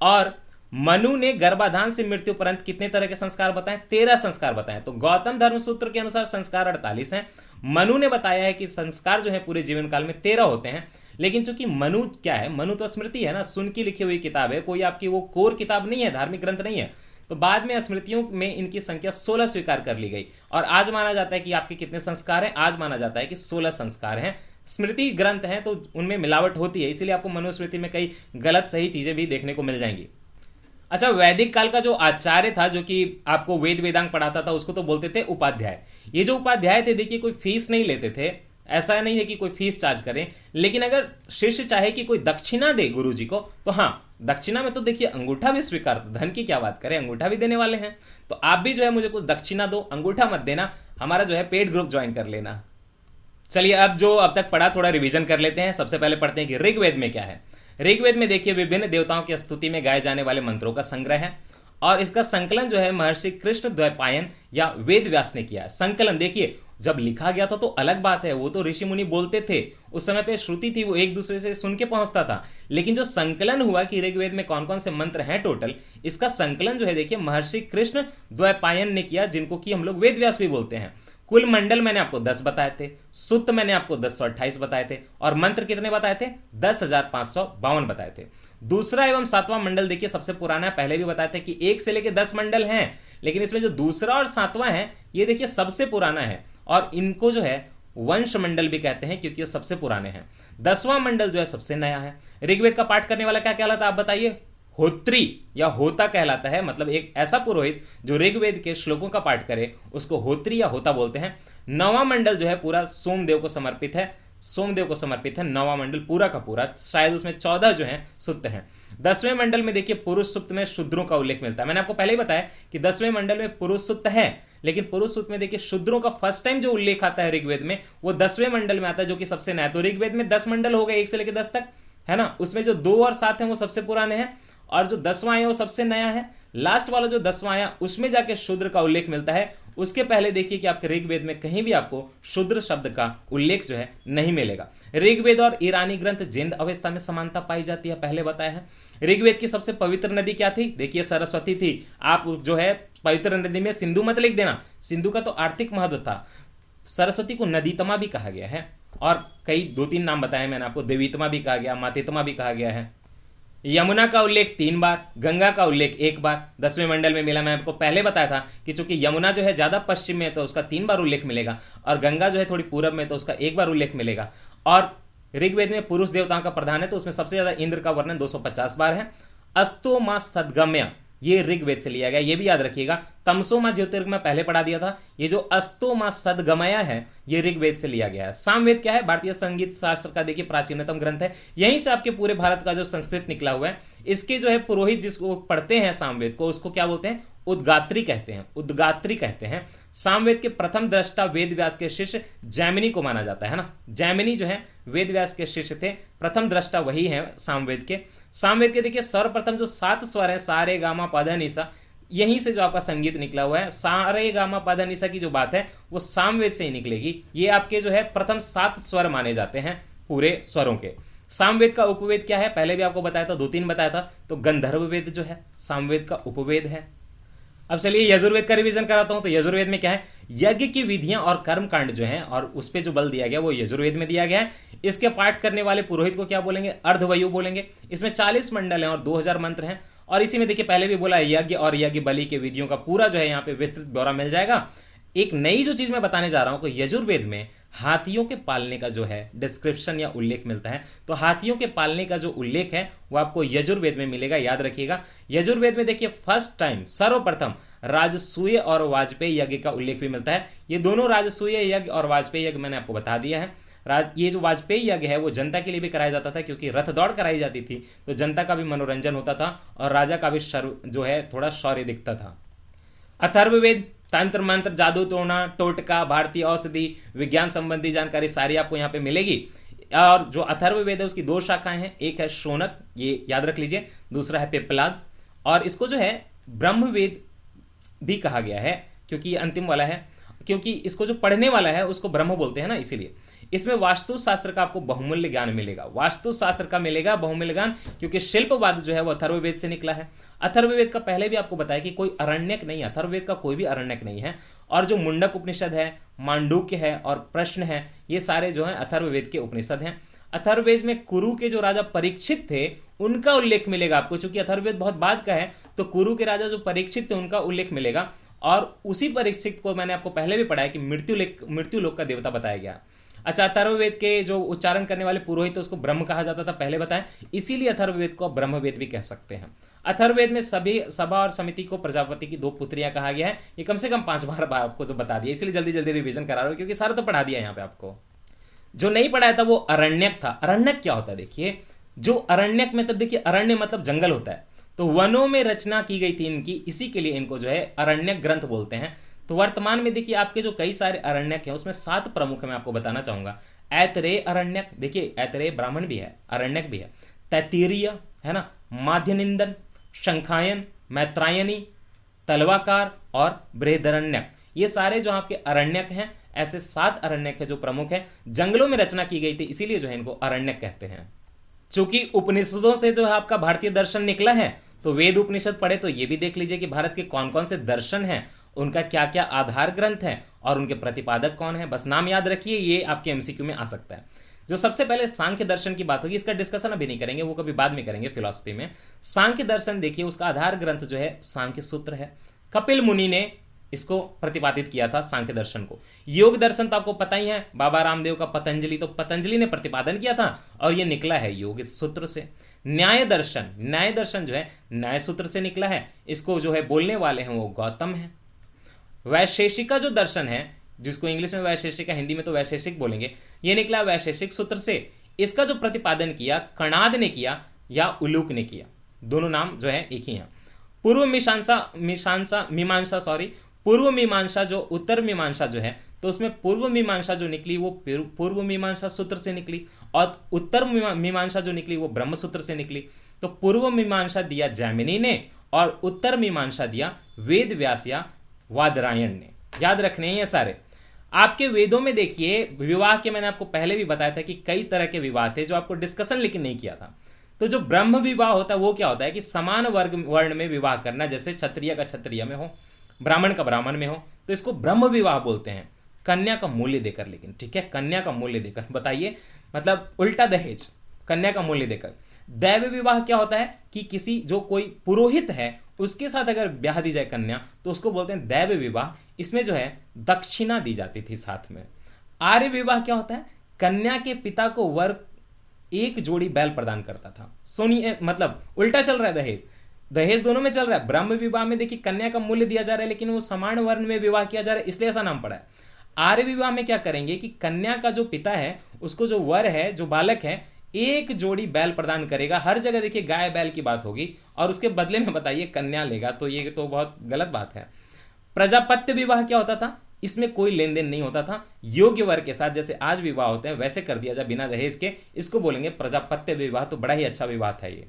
और मनु ने गर्भाधान से मृत्यु पर्यंत कितने तरह के संस्कार बताए, 13 संस्कार बताए। तो गौतम धर्म सूत्र के अनुसार संस्कार 48 हैं। मनु ने बताया है कि संस्कार जो है पूरे जीवन काल में 13 होते हैं। लेकिन चूंकि मनु क्या है, मनु तो स्मृति है ना, सुन की लिखी हुई किताब है, कोई आपकी वो कोर किताब नहीं है, धार्मिक ग्रंथ नहीं है। तो बाद में स्मृतियों में इनकी संख्या 16 स्वीकार कर ली गई। और आज माना जाता है कि आपके कितने संस्कार हैं, आज माना जाता है कि 16 संस्कार हैं। स्मृति ग्रंथ हैं तो उनमें मिलावट होती है, इसीलिए आपको मनुस्मृति में कई गलत सही चीजें भी देखने को मिल जाएंगी। अच्छा, वैदिक काल का जो आचार्य था जो कि आपको वेद वेदांग पढ़ाता था, उसको तो बोलते थे उपाध्याय। ये जो उपाध्याय थे देखिए कोई फीस नहीं लेते थे, ऐसा नहीं है कि कोई फीस चार्ज करें। लेकिन अगर शिष्य चाहे कि कोई दक्षिणा दे गुरु जी को, तो हाँ, दक्षिणा में तो देखिए अंगूठा भी स्वीकार, धन की क्या बात करें, अंगूठा भी देने वाले हैं। तो आप भी जो है मुझे कुछ दक्षिणा दो, अंगूठा मत देना, हमारा जो है पेड ग्रुप ज्वाइन कर लेना। चलिए अब तक पढ़ा थोड़ा रिवीजन कर लेते हैं। सबसे पहले पढ़ते हैं कि ऋग्वेद में क्या है। ऋग्वेद में देखिए विभिन्न देवताओं की स्तुति में गाए जाने वाले मंत्रों का संग्रह है, और इसका संकलन जो है महर्षि कृष्ण द्वैपायन या वेद व्यास ने किया है। संकलन देखिए जब लिखा गया था तो अलग बात है, वो तो ऋषि मुनि बोलते थे, उस समय पे श्रुति थी, वो एक दूसरे से सुन के पहुंचता था। लेकिन जो संकलन हुआ कि ऋग्वेद में कौन कौन से मंत्र हैं टोटल, इसका संकलन जो है देखिए महर्षि कृष्ण द्वैपायन ने किया, जिनको कि हम लोग वेद व्यास भी बोलते हैं। कुल मंडल मैंने आपको 10 बताए थे, सूक्त मैंने आपको 1028 बताए थे, और मंत्र कितने बताए थे, 10,552 बताए थे। दूसरा एवं सातवां मंडल देखिए सबसे पुराना है, पहले भी बताए थे कि 1 से लेकर 10 मंडल हैं, लेकिन इसमें जो दूसरा और सातवां है ये देखिए सबसे पुराना है, और इनको जो है वंश मंडल भी कहते हैं क्योंकि ये सबसे पुराने हैं। 10वां मंडल जो है सबसे नया है। ऋग्वेद का पाठ करने वाला क्या कहलाता है आप बताइए, होत्री या होता कहलाता है। मतलब एक ऐसा पुरोहित जो ऋग्वेद के श्लोकों का पाठ करे उसको होत्री या होता बोलते हैं। 9वां मंडल जो है पूरा सोमदेव को समर्पित है, सोमदेव को समर्पित है 9वां मंडल पूरा का पूरा, शायद उसमें 14 जो है सुक्त हैं। 10वें मंडल में देखिए पुरुष सुक्त में शूद्रों का उल्लेख मिलता है। मैंने आपको पहले ही बताया कि 10वें मंडल में पुरुष सुक्त है, लेकिन पुरुष सूक्त में देखिए शूद्रों का फर्स्ट टाइम जो उल्लेख आता है ऋग्वेद में वो 10वें मंडल में आता है, जो कि सबसे नया। तो ऋग्वेद में 10 मंडल हो गए 1 से लेकर 10 तक, है ना। उसमें जो 2 और 7 है वो सबसे पुराने हैं, और जो 10वां है वो सबसे नया है। लास्ट वाला जो 10वां आया उसमें जाके शूद्र का उल्लेख मिलता है। उसके पहले देखिए कि आपके ऋग्वेद में कहीं भी आपको शूद्र शब्द का उल्लेख जो है नहीं मिलेगा। ऋग्वेद और ईरानी ग्रंथ जिंद अवस्था में समानता पाई जाती है, पहले बताया है। ऋग्वेद की सबसे पवित्र नदी क्या थी? देखिए सरस्वती थी। आप जो है पवित्र नदी में सिंधु मत लिख देना, सिंधु का तो आर्थिक महत्व था। सरस्वती को नदीतमा भी कहा गया है, और कई 2-3 नाम बताए मैंने आपको, देवीतमा भी कहा गया, मातेतमा भी कहा गया है। यमुना का उल्लेख 3 बार, गंगा का उल्लेख 1 बार 10वें मंडल में मिला। मैं आपको पहले बताया था कि चूंकि यमुना जो है ज्यादा पश्चिम में तो उसका 3 बार उल्लेख मिलेगा, और गंगा जो है थोड़ी पूरब में तो उसका 1 बार उल्लेख मिलेगा। और ऋग्वेद में पुरुष देवताओं का प्रधान है, तो उसमें सबसे ज्यादा इंद्र का वर्णन 250 बार है। अस्तो मा सदगम्य ये ऋग्वेद से लिया गया, ये भी याद रखिएगा। तमसो मा ज्योतिर्ग में पहले पढ़ा दिया था, ये जो अस्तो मा सदगमया है ये ऋग्वेद से लिया गया है। सामवेद क्या है? भारतीय संगीत शास्त्र का देखिए प्राचीनतम ग्रंथ है, यहीं से आपके पूरे भारत का जो संस्कृत निकला हुआ है। इसके जो है पुरोहित जिसको पढ़ते हैं सामवेद को, उसको क्या बोलते हैं? उद्गात्री कहते हैं, उद्गात्री कहते हैं। सामवेद के प्रथम दृष्टा वेद व्यास के शिष्य जैमिनी को माना जाता है ना। जैमिनी जो है वेद व्यास के शिष्य थे, प्रथम दृष्टा वही है सामवेद के। सामवेद के देखिए सर्वप्रथम जो 7 स्वर है, सारे गामा पधा निसा, यहीं से जो आपका संगीत निकला हुआ है। सारे गामा पधा निसा की जो बात है वो सामवेद से ही निकलेगी। ये आपके जो है प्रथम 7 स्वर माने जाते हैं पूरे स्वरों के। सामवेद का उपवेद क्या है? पहले भी आपको बताया था, 2-3 बताया था। तो गंधर्व वेद जो है सामवेद का उपवेद है। अब चलिए यजुर्वेद का रिवीजन कराता हूं। तो यजुर्वेद में क्या है? यज्ञ की विधियां और कर्म कांड जो है, और उस पर जो बल दिया गया वो यजुर्वेद में दिया गया है। इसके पाठ करने वाले पुरोहित को क्या बोलेंगे? अर्धवयु बोलेंगे। इसमें 40 मंडल हैं और 2000 मंत्र हैं। और इसी में देखिए पहले भी बोला है, यज्ञ और यज्ञ बलि के विधियों का पूरा जो है यहाँ पे विस्तृत ब्यौरा मिल जाएगा। एक नई जो चीज मैं बताने जा रहा हूं कि यजुर्वेद में हाथियों के पालने का जो है डिस्क्रिप्शन या उल्लेख मिलता है। तो हाथियों के पालने का जो उल्लेख है वो आपको यजुर्वेद में मिलेगा, याद रखिएगा। यजुर्वेद में देखिए फर्स्ट टाइम सर्वप्रथम राजसूय और वाजपेयी यज्ञ का उल्लेख भी मिलता है। ये दोनों राजसूय यज्ञ और वाजपेयी यज्ञ मैंने आपको बता दिया है। ये जो वाजपेयी यज्ञ है वो जनता के लिए भी कराया जाता था, क्योंकि रथ दौड़ कराई जाती थी, तो जनता का भी मनोरंजन होता था और राजा का भी जो है थोड़ा शौर्य दिखता था। अथर्ववेद तंत्र मंत्र जादू टोना टोटका भारतीय औषधि विज्ञान संबंधी जानकारी सारी आपको यहाँ पे मिलेगी। और जो अथर्ववेद है उसकी 2 शाखाएं हैं, एक है शौनक, ये याद रख लीजिए, दूसरा है पिप्पलाद। और इसको जो है ब्रह्मवेद भी कहा गया है, क्योंकि ये अंतिम वाला है, क्योंकि इसको जो पढ़ने वाला है उसको ब्रह्म बोलते हैं ना, इसीलिए। इसमें वास्तु शास्त्र का आपको बहुमूल्य ज्ञान मिलेगा, वास्तु शास्त्र का मिलेगा बहुमूल्य ज्ञान, क्योंकि शिल्पवाद जो है वो अथर्ववेद से निकला है। अथर्ववेद का पहले भी आपको बताया कि कोई अरण्यक नहीं, अथर्ववेद का कोई भी अरण्यक नहीं है। और जो मुंडक उपनिषद है, मांडूक्य है और प्रश्न है, ये सारे जो है अथर्ववेद के उपनिषद हैं। अथर्ववेद में कुरु के जो राजा परीक्षित थे उनका उल्लेख मिलेगा आपको, क्योंकि अथर्ववेद बहुत बाद का है, तो कुरु के राजा जो परीक्षित थे उनका उल्लेख मिलेगा। और उसी परीक्षित को मैंने आपको पहले भी पढ़ाया कि मृत्यु लोक का देवता बताया गया। अच्छा, अथर्ववेद के जो उच्चारण करने वाले पुरोहित उसको ब्रह्म कहा जाता था, पहले बताया, इसीलिए अथर्ववेद को ब्रह्मवेद भी कह सकते हैं। अथर्ववेद में सभी सभा और समिति को प्रजापति की 2 पुत्रियां कहा गया है। ये कम से कम 5 बार आपको जो बता दिया, इसलिए जल्दी जल्दी रिवीजन करा रहा हूं, क्योंकि सारा तो पढ़ा दिया यहाँ पे आपको। जो नहीं पढ़ाया था वो अरण्यक था। अरण्यक क्या होता है? देखिए, जो अरण्यक में, तब देखिए अरण्य मतलब जंगल होता है, तो वनों में रचना की गई थी इनकी, इसी के लिए इनको जो है अरण्यक ग्रंथ बोलते हैं। तो वर्तमान में देखिए आपके जो कई सारे अरण्यक हैं उसमें 7 प्रमुख है, मैं आपको बताना चाहूंगा। ऐतरेय अरण्यक, देखिए ऐतरेय ब्राह्मण भी है, अरण्यक भी है। तैत्तिरीय है ना, माध्यनिंदन, शंखायन, मैत्रायनी, तलवाकार और बृहदरण्यक, ये सारे जो आपके अरण्यक हैं, ऐसे 7 अरण्यक है जो प्रमुख है। जंगलों में रचना की गई थी, इसीलिए जो है इनको अरण्यक कहते हैं। चूंकि उपनिषदों से जो है आपका भारतीय दर्शन निकला है, तो वेद उपनिषद पढ़े तो ये भी देख लीजिए कि भारत के कौन कौन से दर्शन हैं, उनका क्या क्या आधार ग्रंथ है और उनके प्रतिपादक कौन है। बस नाम याद रखिए, ये आपके एमसीक्यू में आ सकता है। जो सबसे पहले सांख्य दर्शन की बात होगी, इसका डिस्कशन अभी नहीं करेंगे, वो कभी बाद में करेंगे फिलॉसफी में। सांख्य दर्शन देखिए, उसका आधार ग्रंथ जो है सांख्य सूत्र है। कपिल मुनि ने इसको प्रतिपादित किया था सांख्य दर्शन को। योग दर्शन तो आपको पता ही है, बाबा रामदेव का पतंजलि, तो पतंजलि ने प्रतिपादन किया था और ये निकला है योग सूत्र से। न्याय दर्शन जो है न्याय सूत्र से निकला है, इसको जो है बोलने वाले हैं वो गौतम है। वैशेषिका जो दर्शन है, जिसको इंग्लिश में वैशेषिका, हिंदी में तो वैशेषिक बोलेंगे, ये निकला वैशेषिक सूत्र से। इसका जो प्रतिपादन किया कणाद ने किया या उलूक ने किया, दोनों नाम जो है एक ही है। पूर्व मीमांसा जो उत्तर मीमांसा जो है, तो उसमें पूर्व मीमांसा जो निकली वो पूर्व मीमांसा सूत्र से निकली, और उत्तर मीमांसा जो निकली वो ब्रह्म सूत्र से निकली। तो पूर्व मीमांसा दिया जैमिनी ने और उत्तर मीमांसा दिया वेद व्यास या वादरायण ने। याद रखने हैं ये सारे। आपके वेदों में देखिए विवाह के, मैंने आपको पहले भी बताया था कि कई तरह के विवाह थे जो आपको डिस्कशन लेकिन नहीं किया था। तो जो ब्रह्म विवाह होता है वो क्या होता है कि समान वर्ण में विवाह करना, जैसे क्षत्रिय का क्षत्रिय में हो, ब्राह्मण का ब्राह्मण में हो, तो इसको ब्रह्म विवाह बोलते हैं, कन्या का मूल्य देकर। लेकिन ठीक है, कन्या का मूल्य देकर। बताइए, मतलब उल्टा दहेज, कन्या का मूल्य देकर। दैव विवाह क्या होता है कि किसी जो कोई पुरोहित है उसके साथ अगर ब्याह दी जाए कन्या, तो उसको बोलते हैं दैव विवाह। इसमें जो है दक्षिणा दी जाती थी साथ में। आर्य विवाह क्या होता है, कन्या के पिता को वर एक जोड़ी बैल प्रदान करता था। सुनिए, मतलब उल्टा चल रहा है दहेज, दहेज दोनों में चल रहा है। ब्रह्म विवाह में देखिए कन्या का मूल्य दिया जा रहा है, लेकिन वो समान वर्ण में विवाह किया जा रहा है, इसलिए ऐसा नाम पड़ा है। आर्य विवाह में क्या करेंगे कि कन्या का जो पिता है उसको जो वर है, जो बालक है, एक जोड़ी बैल प्रदान करेगा। हर जगह देखिए गाय बैल की बात होगी और उसके बदले में बताइए कन्या लेगा, तो ये तो बहुत गलत बात है। प्रजापत्य विवाह क्या होता था, इसमें कोई लेन देन नहीं होता था, योग्य वर के साथ जैसे आज विवाह होते हैं वैसे कर दिया जाए बिना दहेज के, इसको बोलेंगे प्रजापत्य विवाह। तो बड़ा ही अच्छा विवाह था ये।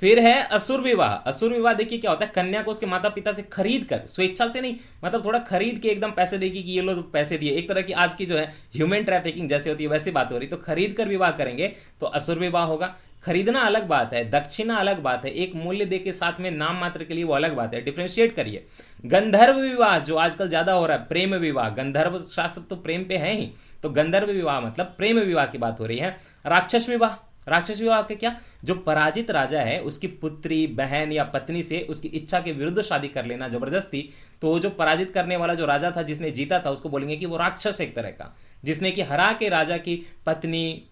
फिर है असुर विवाह। असुर विवाह देखिए क्या होता है, कन्या को उसके माता पिता से खरीद कर, स्वेच्छा से नहीं, मतलब थोड़ा खरीद के एकदम पैसे देगी कि ये लो पैसे दिए, एक तरह की आज की जो है ह्यूमन ट्रैफिकिंग जैसे होती है वैसी बात हो रही, तो खरीद कर विवाह करेंगे तो असुर विवाह होगा। खरीदना अलग बात है, दक्षिणा अलग बात है, एक मूल्य दे के साथ में नाम मात्र के लिए वो अलग बात है, डिफ्रेंशिएट करिए। गंधर्व विवाह जो आजकल ज्यादा हो रहा है, प्रेम विवाह, गंधर्व शास्त्र तो प्रेम पे है ही, तो गंधर्व विवाह मतलब प्रेम विवाह की बात हो रही है। राक्षस विवाह, राक्षस विवाह के क्या, जो पराजित राजा है उसकी पुत्री, बहन या पत्नी से उसकी इच्छा के विरुद्ध शादी कर लेना जबरदस्ती, तो जो पराजित करने वाला जो राजा था जिसने जीता था उसको बोलेंगे कि वो राक्षस एक तरह का, जिसने कि हरा के राजा की पत्नी,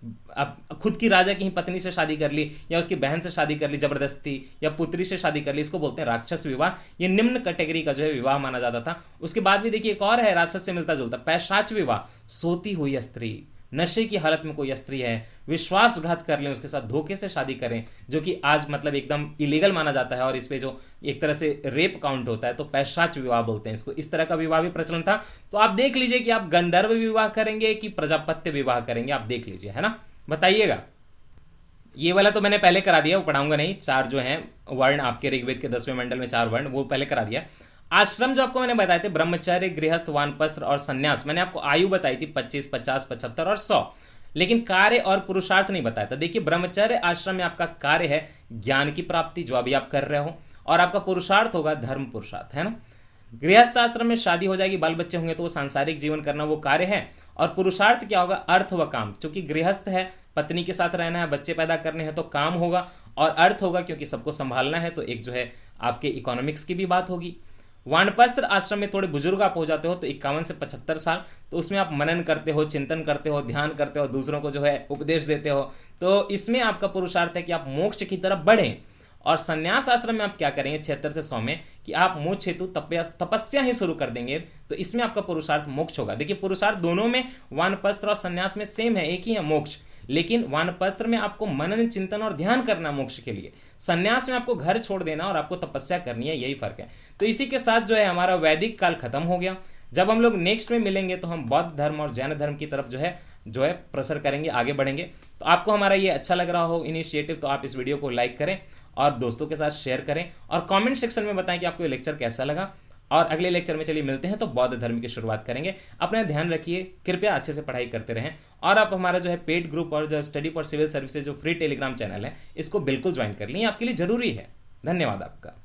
खुद की राजा की ही पत्नी से शादी कर ली या उसकी बहन से शादी कर ली जबरदस्ती, या पुत्री से शादी कर ली, इसको बोलते हैं राक्षस विवाह। ये निम्न कैटेगरी का जो है विवाह माना जाता था। उसके बाद भी देखिए एक और है राक्षस से मिलता जुलता, पैशाच विवाह। सोती हुई स्त्री, नशे की हालत में कोई स्त्री है, विश्वासघात कर लें, उसके साथ धोखे से शादी करें, जो कि आज मतलब एकदम इलीगल माना जाता है और इस पे जो एक तरह से रेप काउंट होता है, तो पैशाच विवाह बोलते हैं इसको। इस तरह का विवाह भी प्रचलन था। तो आप देख लीजिए कि आप गंधर्व विवाह करेंगे कि प्रजापत्य विवाह करेंगे, आप देख लीजिए, है ना, बताइएगा। ये वाला तो मैंने पहले करा दिया, वो पढ़ाऊंगा नहीं। 4 जो है वर्ण आपके ऋग्वेद के 10वें मंडल में 4 वर्ण, वो पहले करा दिया। आश्रम जो आपको मैंने बताए थे, ब्रह्मचर्य, गृहस्थ, वानप्रस्थ और सन्यास, मैंने आपको आयु बताई थी 25, 50, 75 और 100, लेकिन कार्य और पुरुषार्थ नहीं बताया था। देखिए ब्रह्मचर्य आश्रम में आपका कार्य है ज्ञान की प्राप्ति, जो अभी आप कर रहे हो, और आपका पुरुषार्थ होगा धर्म पुरुषार्थ, है ना। गृहस्थ आश्रम में शादी हो जाएगी, बाल बच्चे होंगे, तो वो सांसारिक जीवन करना वो कार्य है। और पुरुषार्थ क्या होगा, अर्थ व काम। क्योंकि गृहस्थ है, पत्नी के साथ रहना है, बच्चे पैदा करने हैं, तो काम होगा। और अर्थ होगा क्योंकि सबको संभालना है, तो एक जो है आपके इकोनॉमिक्स की भी बात होगी। वानप्रस्थ आश्रम में थोड़े बुजुर्ग आप हो जाते हो, तो 51 से 75 साल, तो उसमें आप मनन करते हो, चिंतन करते हो, ध्यान करते हो, दूसरों को जो है उपदेश देते हो, तो इसमें आपका पुरुषार्थ है कि आप मोक्ष की तरफ बढ़ें। और संन्यास आश्रम में आप क्या करेंगे 76 से 100 में, कि आप मोक्ष हेतु तपस्या ही शुरू कर देंगे, तो इसमें आपका पुरुषार्थ मोक्ष होगा। देखिए पुरुषार्थ दोनों में, वानप्रस्थ और संन्यास में सेम है, एक ही है मोक्ष, लेकिन वानप्रस्थ में आपको मनन चिंतन और ध्यान करना मोक्ष के लिए, संन्यास में आपको घर छोड़ देना और आपको तपस्या करनी है, यही फर्क है। तो इसी के साथ जो है हमारा वैदिक काल खत्म हो गया। जब हम लोग नेक्स्ट में मिलेंगे तो हम बौद्ध धर्म और जैन धर्म की तरफ जो है प्रसर करेंगे, आगे बढ़ेंगे। तो आपको हमारा ये अच्छा लग रहा हो इनिशिएटिव, तो आप इस वीडियो को लाइक करें और दोस्तों के साथ शेयर करें, और कमेंट सेक्शन में बताएं कि आपको ये लेक्चर कैसा लगा। और अगले लेक्चर में चलिए मिलते हैं, तो बौद्ध धर्म की शुरुआत करेंगे। अपना ध्यान रखिए, कृपया अच्छे से पढ़ाई करते रहें, और आप हमारा जो है पेड ग्रुप और जो स्टडी फॉर सिविल सर्विसेज जो फ्री टेलीग्राम चैनल है, इसको बिल्कुल ज्वाइन कर लें, आपके लिए जरूरी है। धन्यवाद आपका।